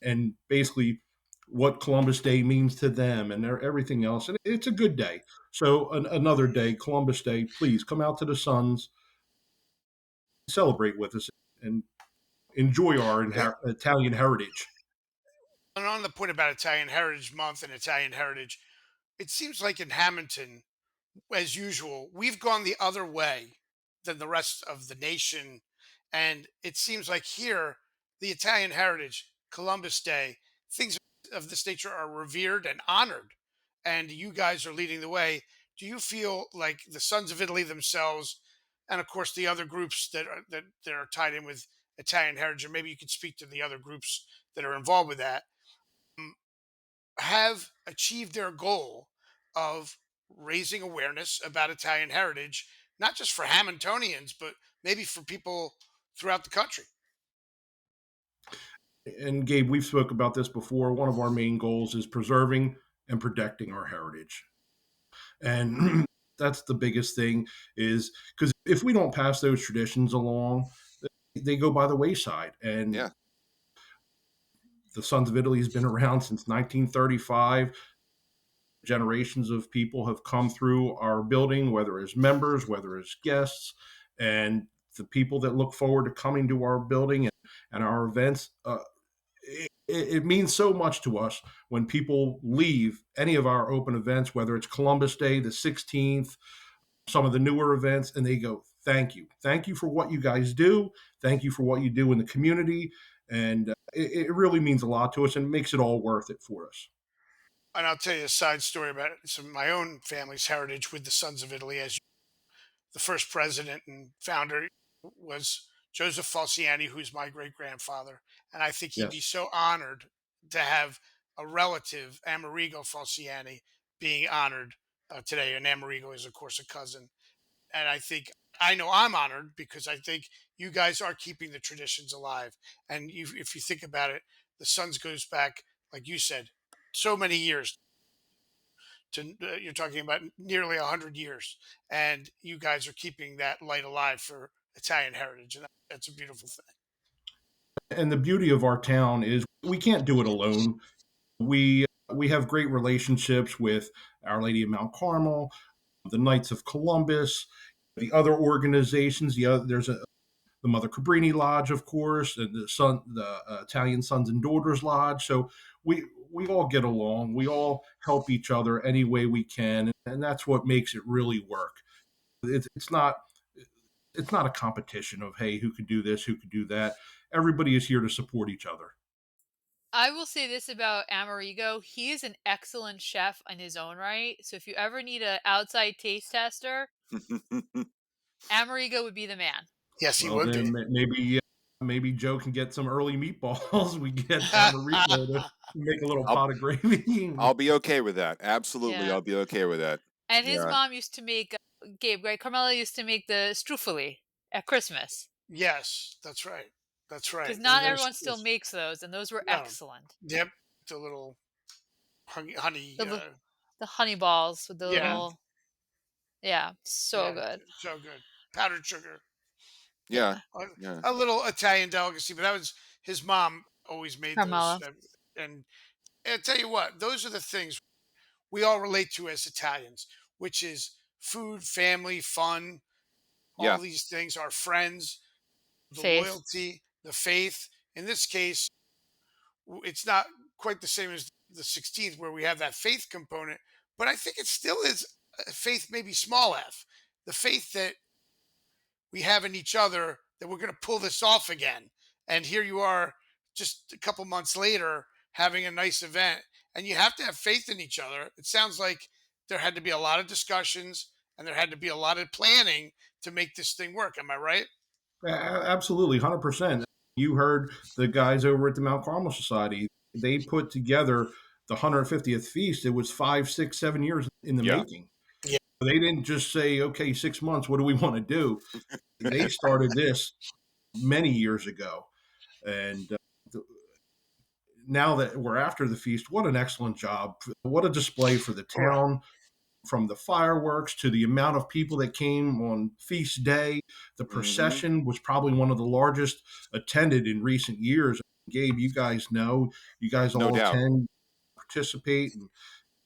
and basically what Columbus Day means to them and everything else. And it's a good day. So another day, Columbus Day, please come out to the Suns, celebrate with us, and enjoy our Yeah. Italian heritage. And on the point about Italian Heritage Month and Italian Heritage, it seems like in Hammonton, as usual, we've gone the other way than the rest of the nation. And it seems like here, the Italian heritage, Columbus Day, things of this nature are revered and honored. And you guys are leading the way. Do you feel like the Sons of Italy themselves, and of course the other groups that are tied in with Italian heritage, or maybe you could speak to the other groups that are involved with that, have achieved their goal of raising awareness about Italian heritage, not just for Hammontonians, but maybe for people throughout the country? And Gabe, we've spoke about this before. One of our main goals is preserving and protecting our heritage. And that's the biggest thing, is because if we don't pass those traditions along, they go by the wayside. And Yeah. the Sons of Italy has been around since 1935. Generations of people have come through our building, whether as members, whether as guests, and the people that look forward to coming to our building and our events. it means so much to us when people leave any of our open events, whether it's Columbus Day, the 16th, some of the newer events, and they go, thank you. Thank you for what you guys do. Thank you for what you do in the community. And it really means a lot to us and makes it all worth it for us. And I'll tell you a side story about some of my own family's heritage with the Sons of Italy. As the first president and founder was Joseph Falciani, who's my great grandfather, and I think he'd be Yes. so honored to have a relative, Amerigo Falciani, being honored today. And Amerigo is, of course, a cousin. And I know I'm honored because I think you guys are keeping the traditions alive. And if you think about it, the Sons goes back, like you said, so many years to you're talking about nearly 100 years, and you guys are keeping that light alive for Italian heritage, and that's a beautiful thing. And the beauty of our town is we can't do it alone. We have great relationships with Our Lady of Mount Carmel, the Knights of Columbus, the other organizations. There's the Mother Cabrini Lodge, of course, and the Italian Sons and Daughters Lodge. So we all get along. We all help each other any way we can, and that's what makes it really work. It's not a competition of hey, who could do this, who could do that. Everybody is here to support each other. I will say this about Amerigo. He is an excellent chef in his own right. So if you ever need an outside taste tester, Amerigo would be the man. Yes, he Well, would be. then maybe Joe can get some early meatballs. We get Amerigo to make a little I'll pot of gravy. I'll be okay with that. Absolutely, Yeah. I'll be okay with that. And his Yeah. mom used to make, Gabe, right? Carmela used to make the strufoli at Christmas. Yes, that's right. That's right. Because And not everyone still makes those, and those were no, excellent. yep, the little honey. The honey balls with the Yeah, Mhm. little, yeah, so yeah, good. so good. Powdered sugar. Yeah, Yeah. Yeah. a little Italian delicacy, but that was his mom always made those. Carmela. And I tell you what, those are the things we all relate to as Italians, which is food, family, fun, all Yeah. these things, our friends, the Faith. loyalty, the faith. In this case, it's not quite the same as the 16th where we have that faith component, but I think it still is a faith, maybe small f, the faith that we have in each other that we're going to pull this off again. And here you are just a couple months later having a nice event, and you have to have faith in each other. It sounds like there had to be a lot of discussions and there had to be a lot of planning to make this thing work. Am I right? Absolutely, 100%. You heard the guys over at the Mount Carmel Society. They put together the 150th feast. It was 5, 6, 7 years in the Yeah. making. Yeah. They didn't just say, okay, 6 months, what do we want to do? They started this many years ago. And now that we're after the feast, what an excellent job. What a display for the Right. town, from the fireworks to the amount of people that came on feast day. The Mhm. procession was probably one of the largest attended in recent years. Gabe, you guys No all doubt. attend, participate, and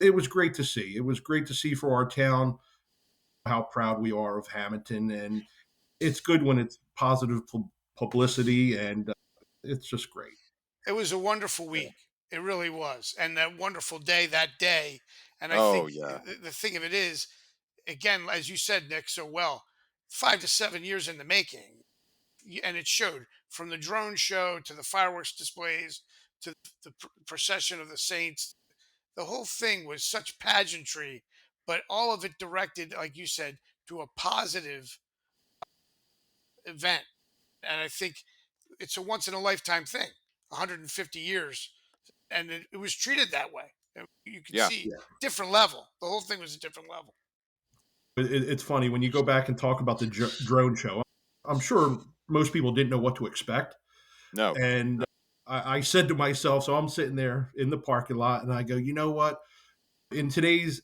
it was great to see. It was great to see for our town how proud we are of Hammonton, and it's good when it's positive publicity, and it's just great. It was a wonderful week. It really was. And that wonderful day that day. And I Oh, think yeah. the thing of it is, again, as you said, Nick, so well, 5 to 7 years in the making. And it showed from the drone show to the fireworks displays to the procession of the saints. The whole thing was such pageantry, but all of it directed, like you said, to a positive event. And I think it's a once in a lifetime thing, 150 years. And it was treated that way. You could Yeah. see different level. The whole thing was a different level. It's funny when you go back and talk about the drone show. I'm sure most people didn't know what to expect, No. and I said to myself, so I'm sitting there in the parking lot, and I go, you know what? In today's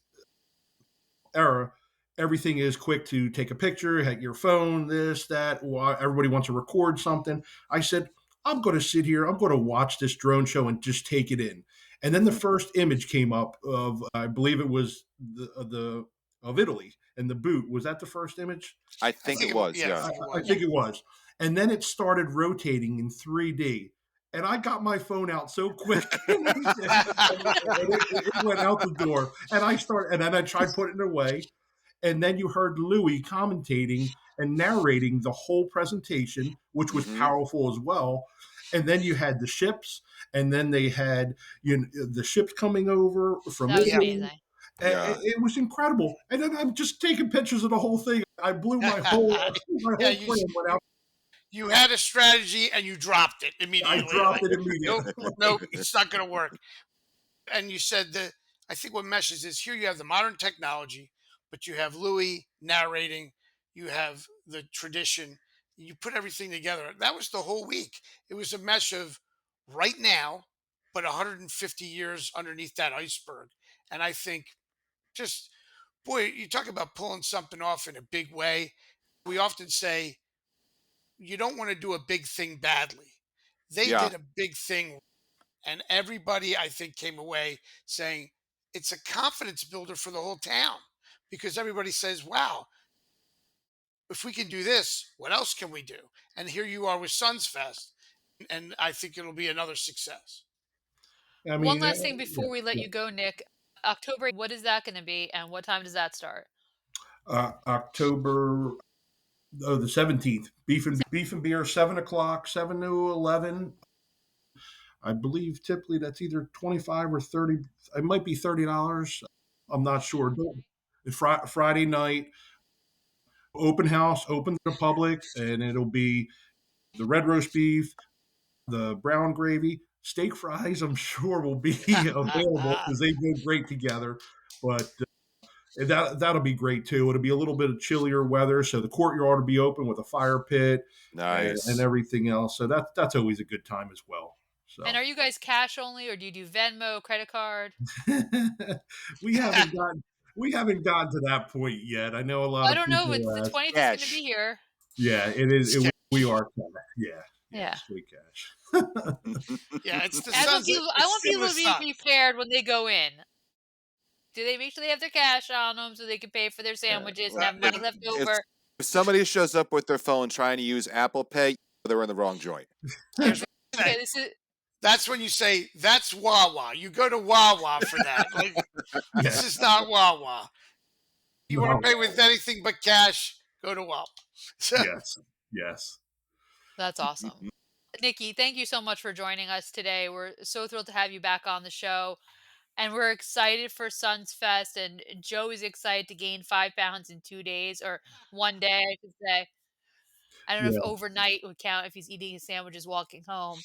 era, everything is quick to take a picture, have your phone, this, that. Everybody wants to record something. I said, I'm going to sit here, I'm going to watch this drone show and just take it in. And then the first image came up of, I believe it was the of Italy and the boot. Was that the first image? I I think think it it was, was, yeah, I yeah. think it I was. Yeah. think it was. And then it started rotating in 3D. and I got my phone out so quick, and it went out the door. And then I tried putting it away, and then you heard Louis commentating and narrating the whole presentation, which was Hmm. powerful as well. And then you had the ships, and then they had the ships coming over from That was Yeah. Italy. amazing. Yeah. It was incredible. And then I'm just taking pictures of the whole thing. I blew my whole my Yeah, whole plan went out. you had a strategy and you dropped it I immediately. dropped Like, it nope, immediately. nope, it's not going to work. And you said that I think what meshes is here you have the modern technology, but you have Louis narrating, you have the tradition, you put everything together. That was the whole week. It was a mesh of right now, but 150 years underneath that iceberg. And I think just, boy, you talk about pulling something off in a big way. We often say you don't want to do a big thing badly. They Yeah. did a big thing, and everybody I think came away saying it's a confidence builder for the whole town because everybody says, "Wow, if we can do this, what else can we do?" And here you are with SonsFest, and I think it'll be another success. I One mean, last thing yeah, before we let yeah. you go, Nick. October, what is that gonna be, and what time does that start? October the 17th. Beef and beer, 7 o'clock, 7 to 11. I believe typically that's either 25 or 30. It might be $30. I'm not sure. Friday night, open house, open to the public, and it'll be the red roast beef, the brown gravy, steak fries. I'm sure will be available because they go great together. But that'll be great too. It'll be a little bit of chillier weather, so the courtyard will be open with a fire pit and Nice. everything else. So that's always a good time as well. And So are you guys cash only, or do you do Venmo, credit card? we haven't gotten we haven't gotten to that point yet. I know a lot I of don't know, but people the ask. 20th is gonna be Cash. here. Yeah, it is. It's We are. Yeah, yeah, Yeah. sweet cash. yeah, it's the I want Suns. people I It's want still people the to be Suns. prepared when they go in. Do they make sure they have their cash on them so they can pay for their Yeah. sandwiches and Well, have Yeah, money left if over? if somebody shows up with their phone trying to use Apple Pay, they're in the wrong joint. here's what I Okay, say. this is That's when you say that's Wawa. You go to Wawa for that. Like this Yes, is not Wawa. You want to no, pay with anything but cash? Go to Wawa. So yes, yes. that's awesome. Nikki, thank you so much for joining us today. We're so thrilled to have you back on the show. And we're excited for Suns Fest. And Joe is excited to gain 5 pounds in 2 days or one day, I should say. I don't know if Yeah. overnight would count if he's eating his sandwiches walking home,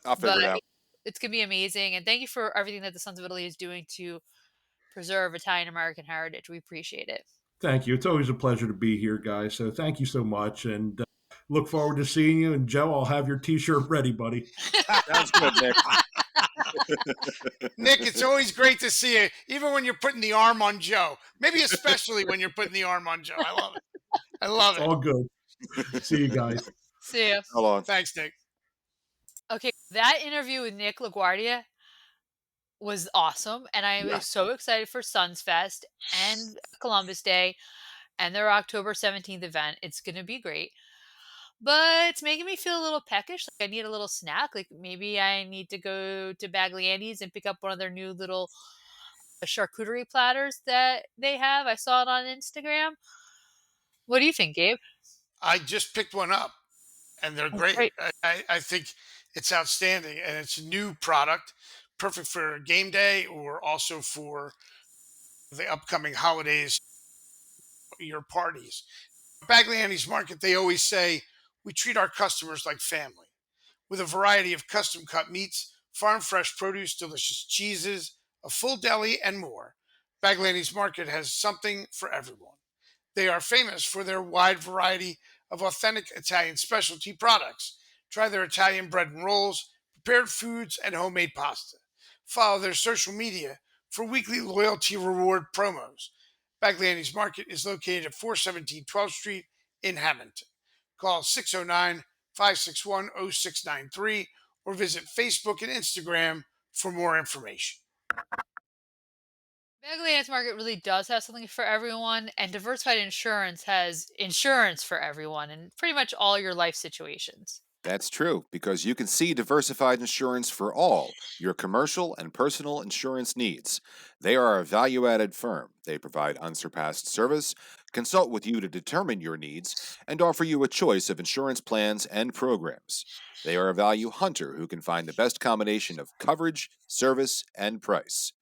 I'll but figure it out. it's going to be amazing. And thank you for everything that the Sons of Italy is doing to preserve Italian American heritage. We appreciate it. Thank you. It's always a pleasure to be here, guys. So thank you so much, and look forward to seeing you. And Joe, I'll have your T-shirt ready, buddy. Sounds good, Nick. Nick, it's always great to see you, even when you're putting the arm on Joe. Maybe especially when you're putting the arm on Joe. I love it. I love It's it. all good. See you guys. See ya. Hold on. Thanks, Nick. Okay, that interview with Nick LaGuardia was awesome, and I Yeah. was so excited for Suns Fest and Columbus Day and their October 17th event. It's gonna be great. But it's making me feel a little peckish. Like I need a little snack. Like maybe I need to go to Bagley Andy's and pick up one of their new little charcuterie platters that they have. I saw it on Instagram. What do you think, Gabe? I just picked one up, and they're Oh, great. great. I think it's outstanding, and it's a new product, perfect for game day or also for the upcoming holidays, your parties. Bagley Annie's Market, they always say we treat our customers like family with a variety of custom cut meats, farm fresh produce, delicious cheeses, a full deli, and more. Bagley Annie's Market has something for everyone. They are famous for their wide variety of authentic Italian specialty products. Try their Italian bread and rolls, prepared foods, and homemade pasta. Follow their social media for weekly loyalty reward promos. Bagliani's Market is located at 417 12th Street in Hammonton. Call 609 561 0693 or visit Facebook and Instagram for more information. Baglia's Market really does have something for everyone, and Diversified Insurance has insurance for everyone in pretty much all your life situations. That's true, because you can see Diversified Insurance for all your commercial and personal insurance needs. They are a value added firm. They provide unsurpassed service, consult with you to determine your needs, and offer you a choice of insurance plans and programs. They are a value hunter who can find the best combination of coverage, service, and price.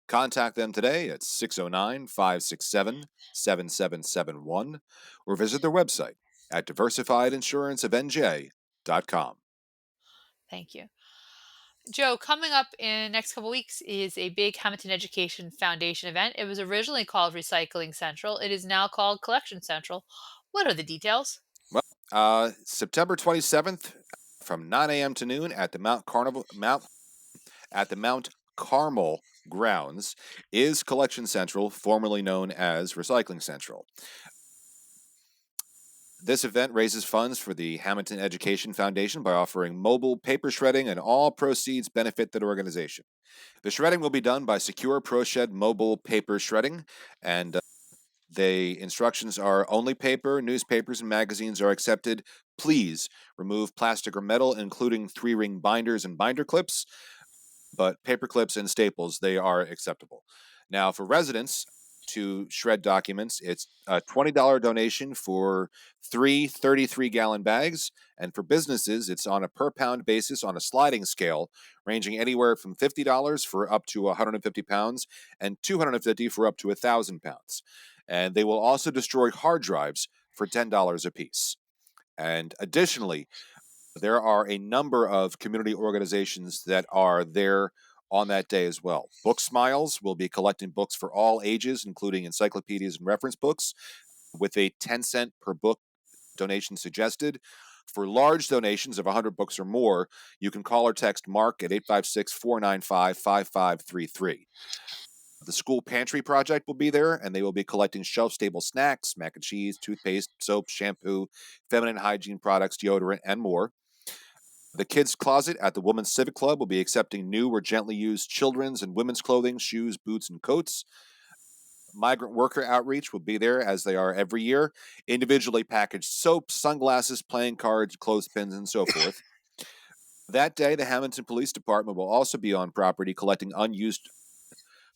Contact them today at 609 567 7771 or visit their website at diversifiedinsuranceofnj.com. Thank you. Joe, coming up in the next couple weeks is a big Hammonton Education Foundation event. It was originally called Recycling Central. It is now called Collection Central. What are the details? Well, September 27th from 9 a.m. to noon at the Mount Carmel grounds is Collection Central, formerly known as Recycling Central. This event raises funds for the Hammonton Education Foundation by offering mobile paper shredding, and all proceeds benefit that organization. The shredding will be done by Secure ProShed Mobile Paper Shredding, and the instructions are only paper, newspapers, and magazines are accepted. Please remove plastic or metal, including 3-ring binders and binder clips, but paper clips and staples, they are acceptable. Now, for residents to shred documents, it's a $20 donation for 3 33-gallon bags. And for businesses, it's on a per pound basis on a sliding scale, ranging anywhere from $50 for up to 150 pounds and $250 for up to 1,000 pounds. And they will also destroy hard drives for $10 a piece. And additionally, there are a number of community organizations that are there on that day as well. Book Smiles will be collecting books for all ages, including encyclopedias and reference books, with a 10-cent per book donation suggested. For large donations of 100 books or more, you can call or text Mark at 856-495-5533. The School Pantry Project will be there, and they will be collecting shelf-stable snacks, mac and cheese, toothpaste, soap, shampoo, feminine hygiene products, deodorant, and more. The Kids Closet at the Women's Civic Club will be accepting new or gently used children's and women's clothing, shoes, boots, and coats. Migrant Worker Outreach will be there, as they are every year. Individually packaged soaps, sunglasses, playing cards, clothespins, and so forth. That day, the Hammonton Police Department will also be on property collecting unused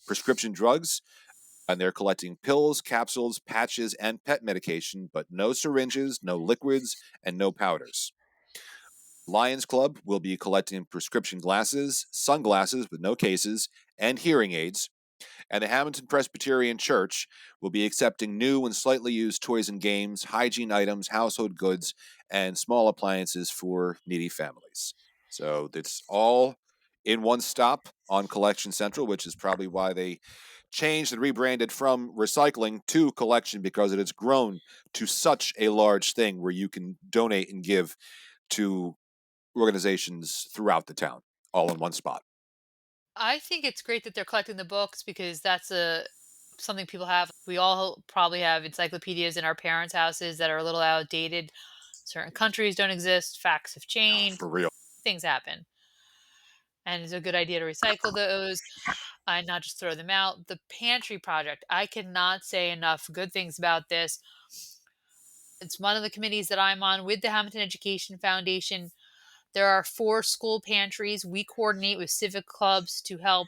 prescription drugs, and they're collecting pills, capsules, patches, and pet medication, but no syringes, no liquids, and no powders. Lions Club will be collecting prescription glasses, sunglasses with no cases, and hearing aids. And the Hammonton Presbyterian Church will be accepting new and slightly used toys and games, hygiene items, household goods, and small appliances for needy families. So it's all in one stop on Collection Central, which is probably why they changed and rebranded from recycling to collection, because it has grown to such a large thing where you can donate and give to organizations throughout the town, all in one spot. I think it's great that they're collecting the books because that's a something people have. We all probably have encyclopedias in our parents' houses that are a little outdated. Certain countries don't exist, facts have changed, For real. things happen. And it's a good idea to recycle those and not just throw them out. The pantry project, I cannot say enough good things about this. It's one of the committees that I'm on with the Hammonton Education Foundation. There are 4 school pantries. We coordinate with civic clubs to help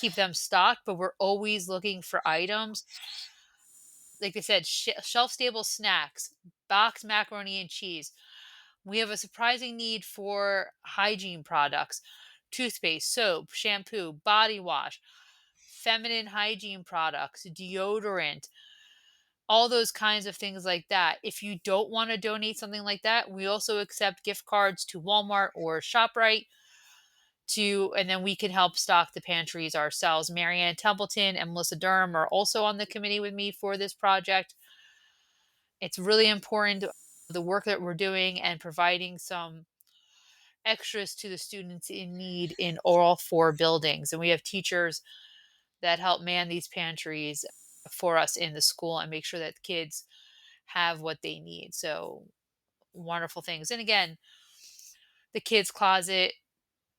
keep them stocked, but we're always looking for items. Like I said, shelf stable snacks, boxed macaroni and cheese. We have a surprising need for hygiene products, toothpaste, soap, shampoo, body wash, feminine hygiene products, deodorant, all those kinds of things like that. If you don't want to donate something like that, we also accept gift cards to Walmart or ShopRite and then we can help stock the pantries ourselves. Marianne Templeton and Melissa Durham are also on the committee with me for this project. It's really important, the work that we're doing and providing some extras to the students in need in all 4 buildings. And we have teachers that help man these pantries for us in the school and make sure that kids have what they need. So wonderful things. And again, the kids closet,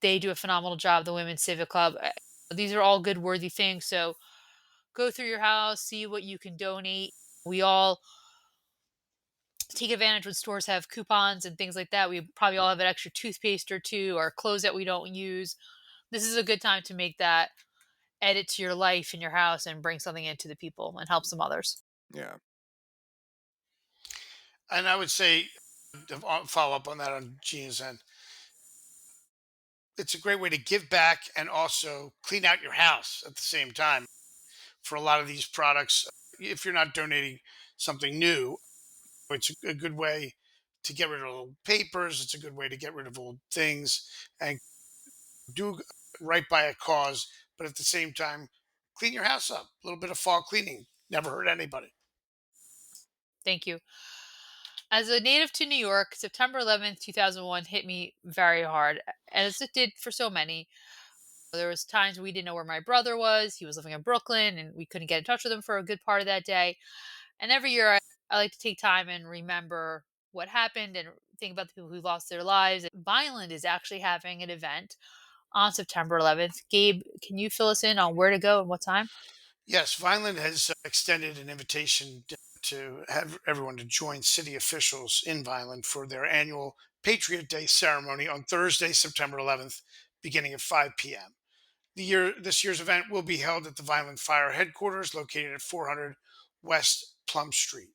they do a phenomenal job. The women's civic club, these are all good worthy things. So go through your house, see what you can donate. We all take advantage when stores have coupons and things like that. We probably all have an extra toothpaste or two or clothes that we don't use. This is a good time to make that edit to your life in your house and bring something into the people and help some others. Yeah. And I would say, to follow up on that on Gina's end, it's a great way to give back and also clean out your house at the same time. For a lot of these products, if you're not donating something new, it's a good way to get rid of old papers. It's a good way to get rid of old things and do right by a cause, but at the same time, clean your house up. A little bit of fall cleaning never hurt anybody. Thank you. As a native to New York, September 11th, 2001 hit me very hard, as it did for so many. There was times we didn't know where my brother was. He was living in Brooklyn and we couldn't get in touch with him for a good part of that day. And every year I like to take time and remember what happened and think about the people who lost their lives. Vineland is actually having an event on September 11th. Gabe, can you fill us in on where to go and what time? Yes, Vineland has extended an invitation to have everyone to join city officials in Vineland for their annual Patriot Day ceremony on Thursday, September 11th, beginning at 5 p.m. This year's event will be held at the Vineland Fire Headquarters, located at 400 West Plum Street.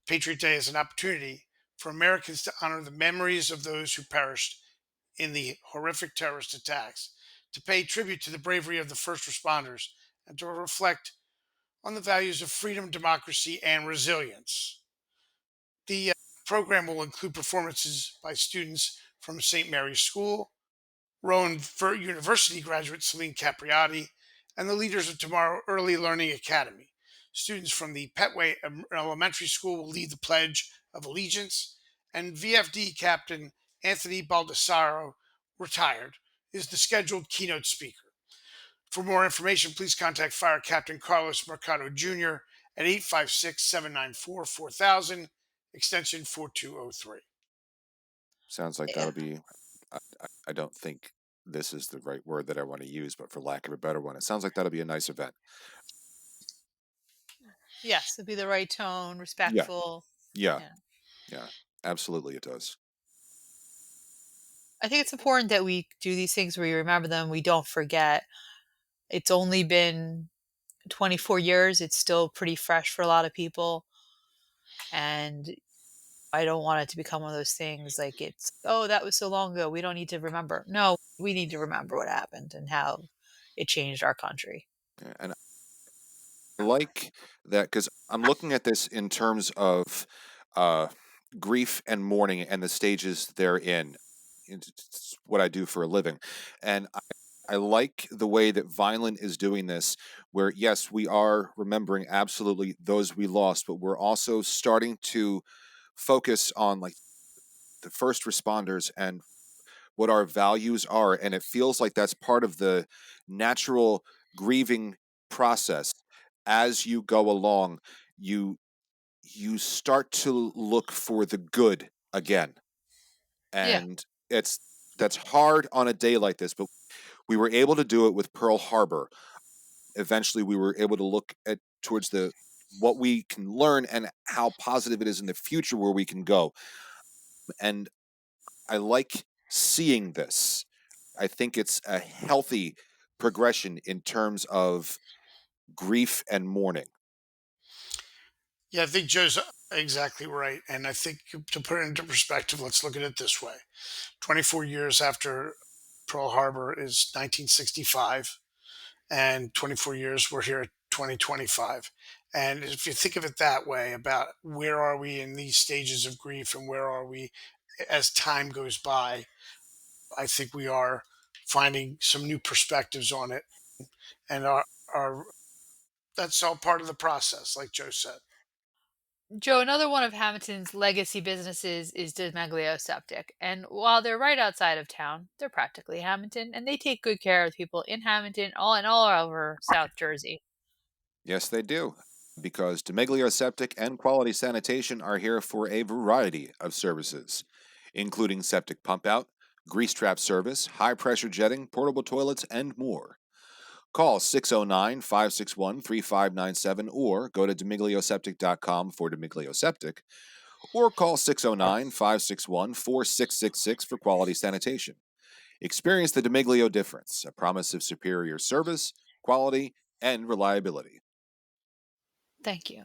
Patriot Day is an opportunity for Americans to honor the memories of those who perished in the horrific terrorist attacks, to pay tribute to the bravery of the first responders, and to reflect on the values of freedom, democracy, and resilience. The program will include performances by students from St. Mary's School, Rowan University graduate Celine Capriati, and the leaders of Tomorrow Early Learning Academy. Students from the Petway Elementary School will lead the Pledge of Allegiance, and VFD Captain Anthony Baldessaro, retired, is the scheduled keynote speaker. For more information, please contact Fire Captain Carlos Mercado Jr. at 856-794-4000, extension 4203. Sounds like Yeah. that'll be. I don't think this is the right word that I want to use, but for lack of a better one, it sounds like that'll be a nice event. Yes, it'd be the right tone, Yeah. respectful. Yeah. Yeah. Yeah. Absolutely, it does. I think it's important that we do these things where we remember them, we don't forget. It's only been 24 years. It's still pretty fresh for a lot of people. And I don't want it to become one of those things like it's, oh, that was so long ago. We don't need to remember. No, we need to remember what happened and how it changed our country. Yeah, and I like that because I'm looking at this in terms of uh, grief and mourning and the stages they're in. It's what I do for a living. And I like the way that Vineland is doing this, where, yes, we are remembering absolutely those we lost, but we're also starting to focus on like the first responders and what our values are. And it feels like that's part of the natural grieving process. As you go along, you start to look for the good again. Yeah. And that's hard on a day like this, but we were able to do it with Pearl Harbor. Eventually we were able to look at towards the what we can learn and how positive it is in the future where we can go. And I like seeing this. I think it's a healthy progression in terms of grief and mourning. Yeah, I think Joe's exactly right. And I think to put it into perspective, let's look at it this way: 24 years after Pearl Harbor is 1965, and 24 years we're here at 2025. And if you think of it that way, about where are we in these stages of grief and where are we as time goes by, I think we are finding some new perspectives on it. And our that's all part of the process, like Joe said. Joe, another one of Hamilton's legacy businesses is Domeglio Septic. And while they're right outside of town, they're practically Hamilton, and they take good care of people in Hamilton, all over South Jersey. Yes, they do. Because Domeglio Septic and Quality Sanitation are here for a variety of services, including septic pump out, grease trap service, high pressure jetting, portable toilets, and more. Call 609-561-3597 or go to domiglioseptic.com for Domiglio Septic, or call 609-561-4666 for quality sanitation. Experience the DeMiglio difference, a promise of superior service, quality, and reliability. Thank you.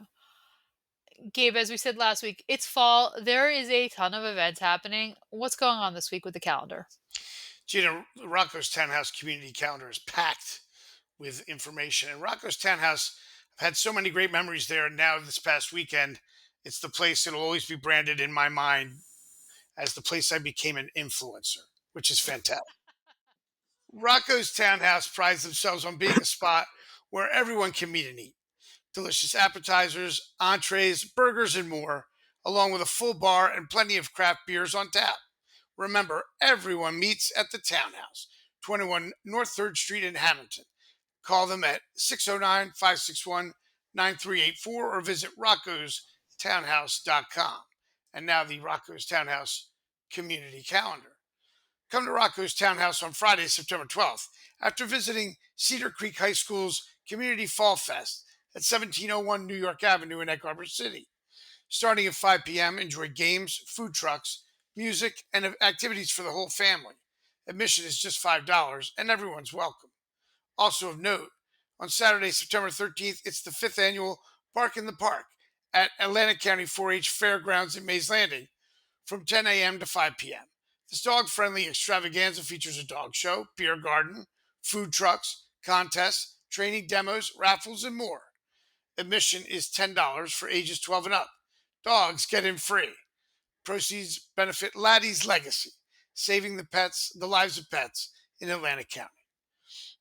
Gabe, as we said last week, it's fall. There is a ton of events happening. What's going on this week with the calendar? Gina, Rocco's Townhouse community calendar is packed with information. And Rocco's Townhouse, I've had so many great memories there. And now, this past weekend, it's the place that'll always be branded in my mind as the place I became an influencer, which is fantastic. Rocco's Townhouse prides themselves on being a spot where everyone can meet and eat. Delicious appetizers, entrees, burgers, and more, along with a full bar and plenty of craft beers on tap. Remember, everyone meets at the Townhouse, 21 North 3rd Street in Hammonton. Call them at 609-561-9384 or visit roccostownhouse.com. And now the Rocco's Townhouse community calendar. Come to Rocco's Townhouse on Friday, September 12th, after visiting Cedar Creek High School's Community Fall Fest at 1701 New York Avenue in Egg Harbor City. Starting at 5 p.m., enjoy games, food trucks, music, and activities for the whole family. Admission is just $5, and everyone's welcome. Also of note, on Saturday, September 13th, it's the 5th annual Bark in the Park at Atlantic County 4-H Fairgrounds in Mays Landing from 10 a.m. to 5 p.m. This dog-friendly extravaganza features a dog show, beer garden, food trucks, contests, training demos, raffles, and more. Admission is $10 for ages 12 and up. Dogs get in free. Proceeds benefit Laddie's Legacy, saving the lives of pets in Atlantic County.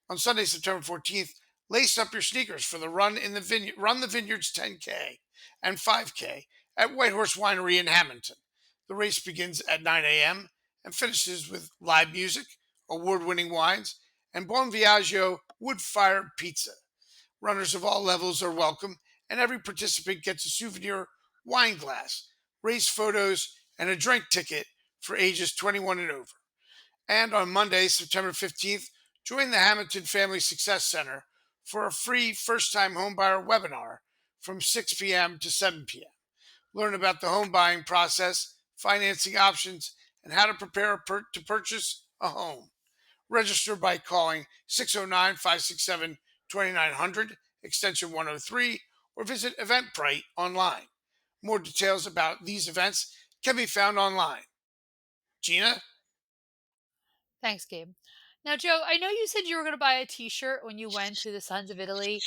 On Sunday, September 14th, lace up your sneakers for the Run the Vineyards 10K and 5K at Whitehorse Winery in Hammonton. The race begins at 9 a.m. and finishes with live music, award-winning wines, and Buon Viaggio wood-fired pizza. Runners of all levels are welcome, and every participant gets a souvenir wine glass, race photos, and a drink ticket for ages 21 and over. And on Monday, September 15th, join the Hammonton Family Success Center for a free first-time homebuyer webinar from 6 p.m. to 7 p.m. Learn about the home buying process, financing options, and how to prepare to purchase a home. Register by calling 609-567-2900, extension 103, or visit Eventbrite online. More details about these events can be found online. Gina? Thanks, Gabe. Now, Joe, I know you said you were going to buy a T-shirt when you went to the Sons of Italy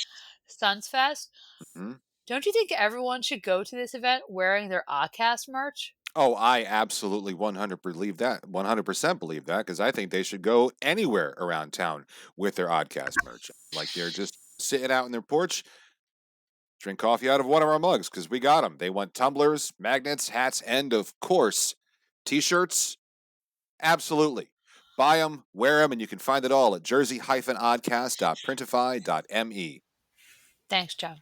SonsFest. Mhm. Don't you think everyone should go to this event wearing their Oddcast merch? Oh, I absolutely 100% believe that, because I think they should go anywhere around town with their Oddcast merch. Like they're just sitting out on their porch, drink coffee out of one of our mugs because we got them. They want tumblers, magnets, hats, and of course, t-shirts. Absolutely. Buy them, wear them, and you can find it all at jersey-oddcast.printify.me. Thanks, Joe.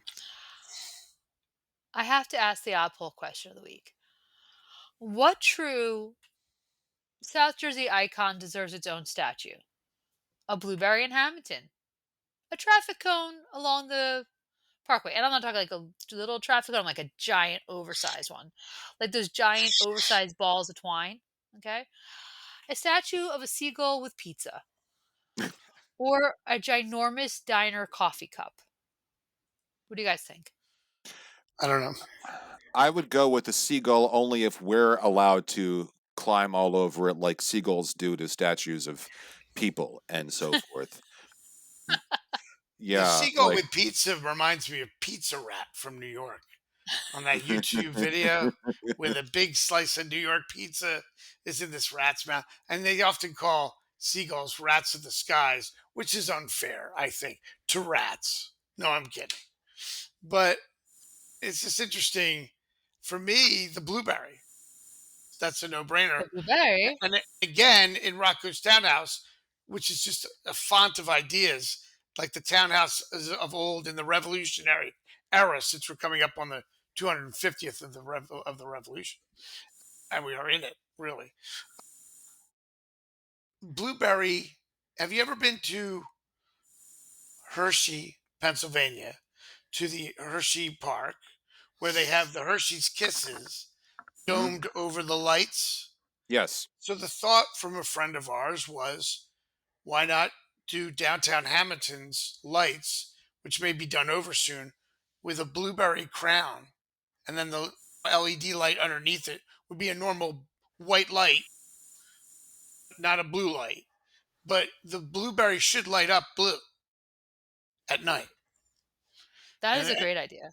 I have to ask the odd poll question of the week. What true South Jersey icon deserves its own statue? A blueberry in Hammonton, a traffic cone along the parkway, and I'm not talking like a little traffic cone, like a giant oversized one, like those giant oversized balls of twine. Okay, a statue of a seagull with pizza, or a ginormous diner coffee cup. What do you guys think? I don't know. I would go with the seagull only if we're allowed to climb all over it like seagulls do to statues of people and so forth. The Yeah, seagull like with pizza reminds me of Pizza Rat from New York on that YouTube video where the big slice of New York pizza is in this rat's mouth. And they often call seagulls rats of the skies, which is unfair, I think, to rats. No, I'm kidding. But it's just interesting. For me, the blueberry, that's a no brainer. The blueberry. And again, in Rocco's Townhouse, which is just a font of ideas, like the townhouse of old in the Revolutionary era, since we're coming up on the 250th of the Revolution, and we are in it really. Blueberry. Have you ever been to Hershey, Pennsylvania, to the Hershey Park, where they have the Hershey's Kisses? Hmm. domed over the lights. Yes, So the thought from a friend of ours was, why not do downtown Hammonton's lights, which may be done over soon, with a blueberry crown, and then the LED light underneath it would be a normal white light, not a blue light. But the blueberry should light up blue at night. That is And a great idea.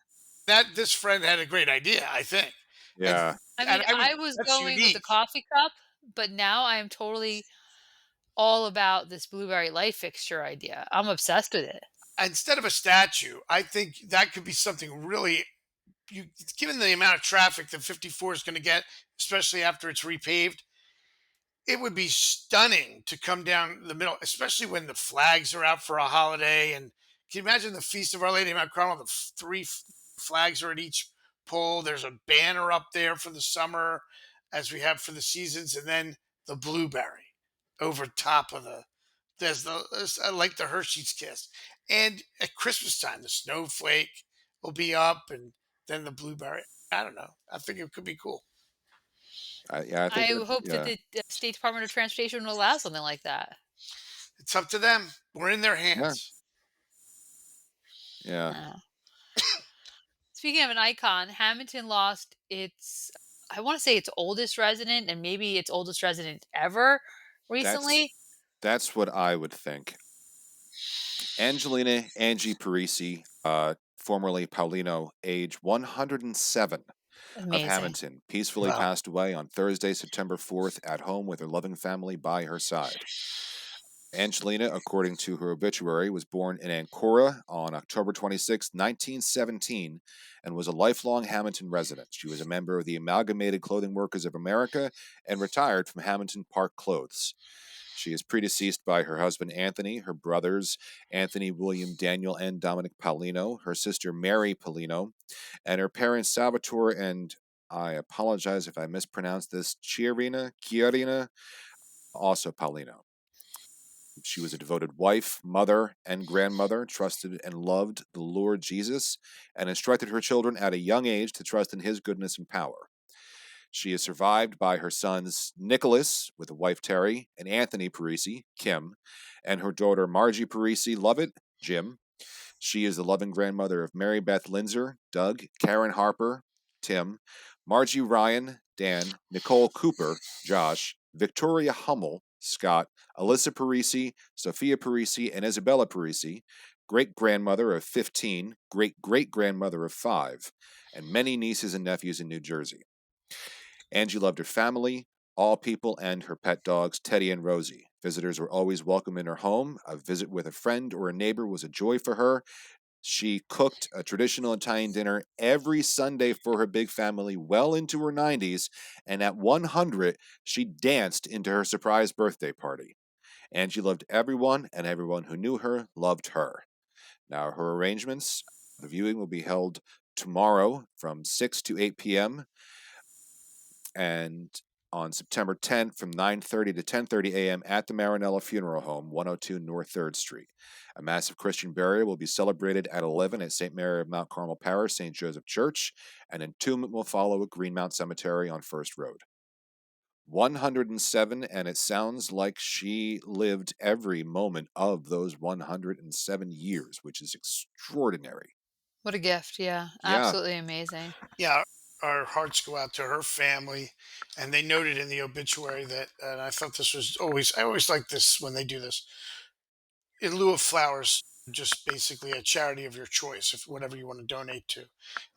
that this friend had a great idea, I think. And yeah. I and mean, I would I was that's going with the unique. coffee cup, but now I am totally all about this blueberry light fixture idea. I'm obsessed with it. Instead of a statue, I think that could be something really given the amount of traffic that 54 is going to get, especially after it's repaved. It would be stunning to come down the middle, especially when the flags are out for a holiday. And can you imagine the Feast of Our Lady of Mount Carmel? The flags are at each pole. There's a banner up there for the summer, as we have for the seasons, and then the blueberry over top of the. I like the Hershey's Kiss, and at Christmas time, the snowflake will be up, and then the blueberry. I don't know. I think it could be cool. Yeah, I think I that, hope that yeah, the State Department of Transportation will allow something like that. It's up to them. We're in their yeah, hands. yeah. Uh, Speaking of an icon, Hamilton lost its, I want to say its oldest resident and maybe its oldest resident ever That's recently. that's what I would think. Angelina Angie Parisi, formerly Paulino, age 107, of Amazing. Hammonton, peacefully Wow. passed away on Thursday, September 4th, at home with her loving family by her side. Angelina, according to her obituary, was born in Ancora on October 26, 1917, and was a lifelong Hammonton resident. She was a member of the Amalgamated Clothing Workers of America and retired from Hammonton Park Clothes. She is predeceased by her husband Anthony, her brothers Anthony, William, Daniel, and Dominic Paulino, her sister Mary Paulino, and her parents Salvatore and, I apologize if I mispronounced this, Chiarina, also Paulino. She was a devoted wife, mother, and grandmother, trusted and loved the Lord Jesus, and instructed her children at a young age to trust in his goodness and power. She is survived by her sons Nicholas, with a wife Terry, and Anthony Parisi, Kim, and her daughter Margie Parisi Lovett, Jim. She is the loving grandmother of Mary Beth Linzer, Doug, Karen Harper, Tim, Margie Ryan, Dan, Nicole Cooper, Josh, Victoria Hummel, Scott, Alyssa Parisi, Sophia Parisi, and Isabella Parisi, great grandmother of 15, great great grandmother of 5, and many nieces and nephews in New Jersey. Angie loved her family, all people, and her pet dogs, Teddy and Rosie. Visitors were always welcome in her home. A visit with a friend or a neighbor was a joy for her. She cooked a traditional Italian dinner every Sunday for her big family well into her 90s, and at 100, she danced into her surprise birthday party. Angie loved everyone, and everyone who knew her loved her. Now, her arrangements, the viewing will be held tomorrow from 6 to 8 p.m. and on September 10th from 9:30 to 10:30 a.m. at the Marinella Funeral Home, 102 North 3rd Street. A massive Christian burial will be celebrated at 11 at St. Mary of Mount Carmel Parish, St. Joseph Church, and entombment will follow at Greenmount Cemetery on First Road. 107, and it sounds like she lived every moment of those 107 years, which is extraordinary. What a gift. Yeah. Yeah, Absolutely amazing. Yeah, our hearts go out to her family, and they noted in the obituary that. And I thought this was always. I always like this when they do this. In lieu of flowers, just basically a charity of your choice, if whatever you want to donate to.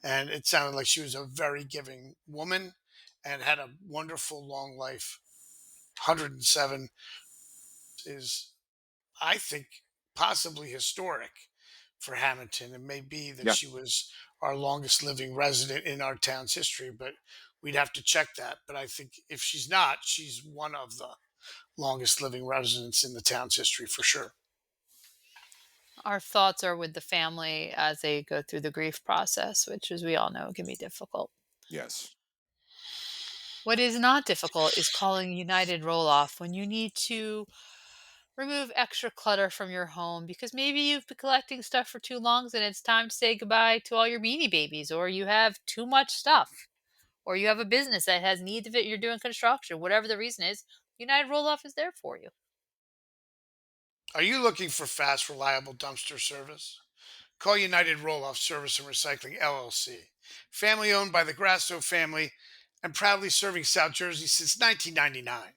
And it sounded like she was a very giving woman, and had a wonderful long life. 107 is, I think, possibly historic for Hamilton. It may be that yeah, she was our longest living resident in our town's history, but we'd have to check that. But I think if she's not, she's one of the longest living residents in the town's history for sure. Our thoughts are with the family as they go through the grief process, which, as we all know, can be difficult. yes, What is not difficult is calling United Roll Off when you need to remove extra clutter from your home because maybe you've been collecting stuff for too long and it's time to say goodbye to all your beanie babies, or you have too much stuff, or you have a business that has needs of it, you're doing construction, whatever the reason is, United Roll Off is there for you. Are you looking for fast, reliable dumpster service? Call United Roll-Off Service and Recycling LLC. Family owned by the Grasso family and proudly serving South Jersey since 1999.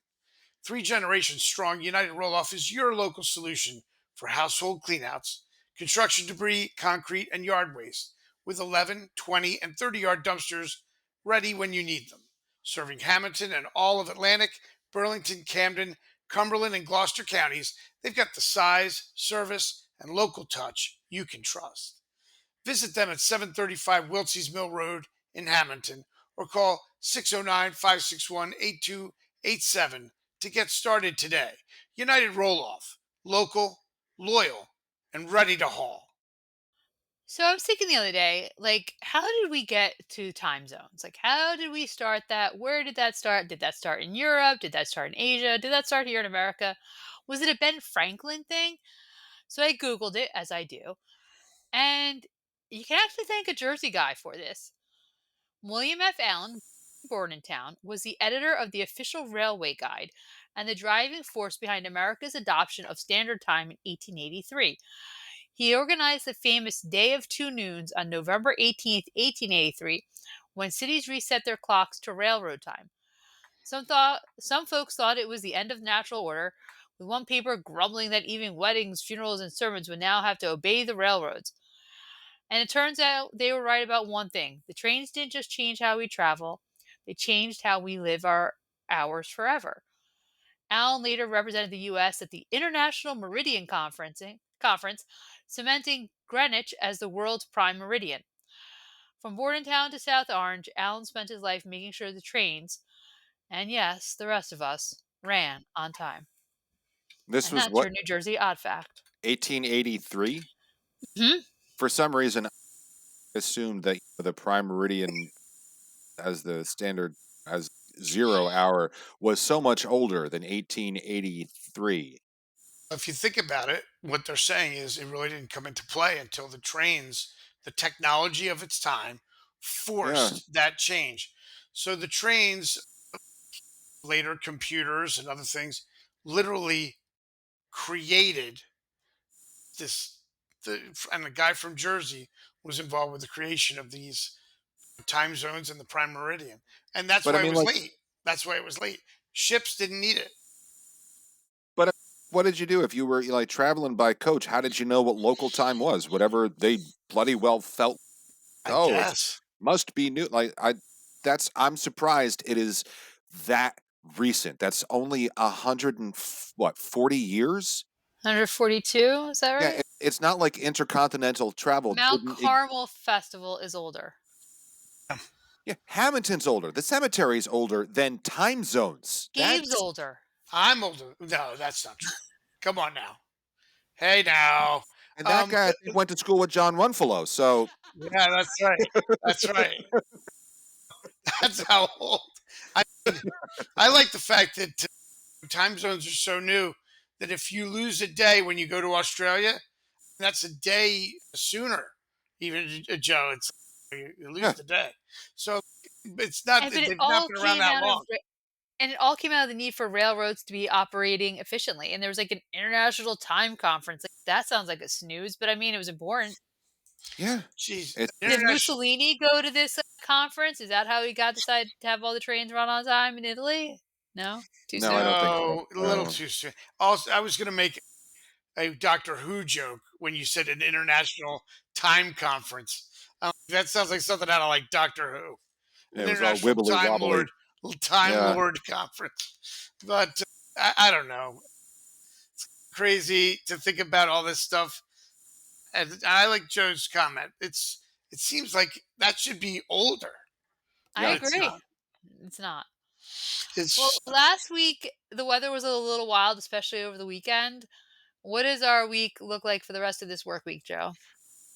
3 generations strong, United Roll-Off is your local solution for household cleanouts, construction debris, concrete, and yard waste, with 11, 20, and 30-yard dumpsters ready when you need them. Serving Hammonton and all of Atlantic, Burlington, Camden, Cumberland, and Gloucester counties, they've got the size, service, and local touch you can trust. Visit them at 735 Wiltsey's Mill Road in Hammonton or call 609-561-8287 to get started today. United Roll-Off, local, loyal, and ready to haul. So I was thinking the other day, like, how did we get to time zones? Like, how did we start that? Where did that start? Did that start in Europe? Did that start in Asia? Did that start here in America? Was it a Ben Franklin thing? So I Googled it, as I do. And you can actually thank a Jersey guy for this. William F. Allen, born in town, was the editor of the official railway guide and the driving force behind America's adoption of standard time in 1883. He organized the famous Day of Two Noons on November 18th, 1883, when cities reset their clocks to railroad time. Some folks thought it was the end of natural order, with one paper grumbling that even weddings, funerals, and sermons would now have to obey the railroads. And it turns out they were right about one thing. The trains didn't just change how we travel, they changed how we live our hours forever. Allen later represented the U.S. at the International Meridian Conference, cementing Greenwich as the world's prime meridian. From Bordentown to South Orange, Allen spent his life making sure the trains, and yes, the rest of us, ran on time. This And was that's what, your New Jersey odd fact. 1883? Hmm? For some reason, I assumed that the prime meridian as the standard, as 0 hour, was so much older than 1883. If you think about it, what they're saying is it really didn't come into play until the trains, the technology of its time, Yeah. forced that change. So the trains, later computers and other things, literally created this. And the guy from Jersey was involved with the creation of these time zones and the prime meridian, and that's But I why it mean, was like, late. That's why it was late. Ships didn't need it. but what did you do if you were like traveling by coach? How did you know what local time was? Whatever they bloody well felt. I Oh, it guess. must be new. I'm surprised it is that recent. That's only 40 years. 142, is that Yeah, right? it's not like intercontinental travel Mount didn't. Carmel Festival is older. Yeah, Hammonton's older. The cemetery's older than time zones. Gabe's That's older. I'm older. No, that's not true. Come on now. Hey now. and that guy I think, went to school with John Runfellow. So Yeah, that's right. That's right. That's how old. I mean, I like the fact that time zones are so new that if you lose a day when you go to Australia, that's a day sooner. Even Joe, it's you yeah, lose the day. So it's not And that but it they've not all been around came that out of long. and it all came out of the need for railroads to be operating efficiently. And there was like an international time conference. Like, that sounds like a snooze, but I mean, it was important. yeah. Jeez, It's Did international. Mussolini go to this conference? Is that how he got decided to have all the trains run on time in Italy? No, too no, I soon. don't think so. No, a little No. too soon. Also, I was going to make a Doctor Who joke when you said an international time conference. That sounds like something out of like Doctor Who, It an was all international wibbly wobbly. Time Yeah. Lord conference. But I don't know. Crazy to think about all this stuff. And I like Joe's comment. It seems like that should be older, I but Yeah. it's agree. not. It's not. Well, It's last week the weather was a little wild, especially over the weekend. What does our week look like for the rest of this work week, Joe?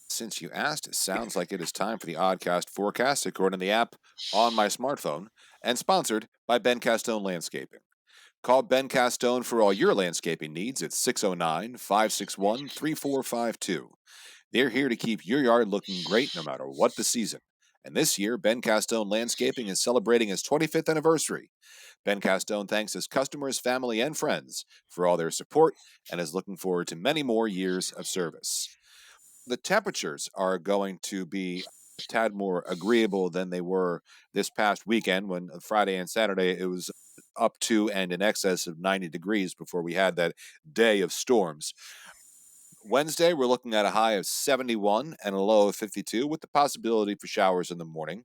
Since you asked, it sounds like it is time for the Oddcast forecast according to the app on my smartphone and sponsored by Ben Castone Landscaping. Call Ben Castone for all your landscaping needs at 609-561-3452. They're here to keep your yard looking great no matter what the season. And this year, Ben Castone Landscaping is celebrating its 25th anniversary. Ben Castone thanks his customers, family, and friends for all their support and is looking forward to many more years of service. The temperatures are going to be a tad more agreeable than they were this past weekend when Friday and Saturday it was up to and in excess of 90 degrees before we had that day of storms. Wednesday, we're looking at a high of 71 and a low of 52 with the possibility for showers in the morning.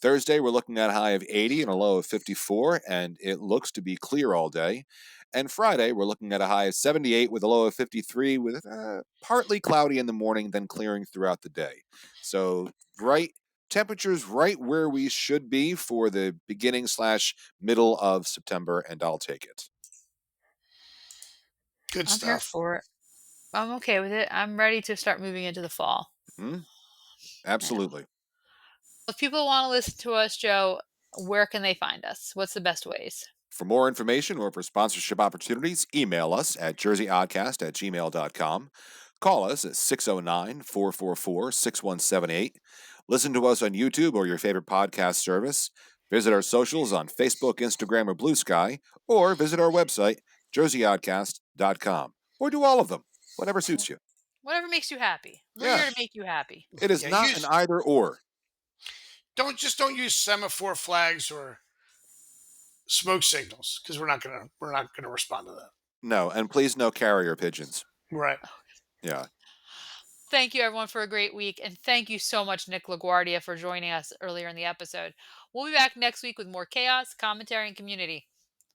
Thursday, we're looking at a high of 80 and a low of 54, and it looks to be clear all day. And Friday, we're looking at a high of 78 with a low of 53, with partly cloudy in the morning, then clearing throughout the day. So, temperatures right where we should be for the beginning / middle of September, and I'll take it. Good I'm here stuff. for it. I'm okay with it. I'm ready to start moving into the fall. Hmm? Now, Absolutely. if people want to listen to us, Joe, where can they find us? What's the best ways? For more information or for sponsorship opportunities, email us at jerseyoddcast@gmail.com. Call us at 609 444 6178. Listen to us on YouTube or your favorite podcast service. Visit our socials on Facebook, Instagram, or Blue Sky, or visit our website, jerseyoddcast.com. Or do all of them, whatever suits you. Whatever makes you happy. We're Yeah, here to make you happy. it is Yeah, not an either or. don't use semaphore flags or smoke signals because we're not gonna respond to that. No, and please no carrier pigeons. Right. Yeah. Thank you, everyone, for a great week. And thank you so much, Nick LaGuardia, for joining us earlier in the episode. We'll be back next week with more chaos, commentary, and community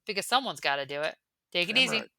because someone's got to do it. Take it Damn easy. right.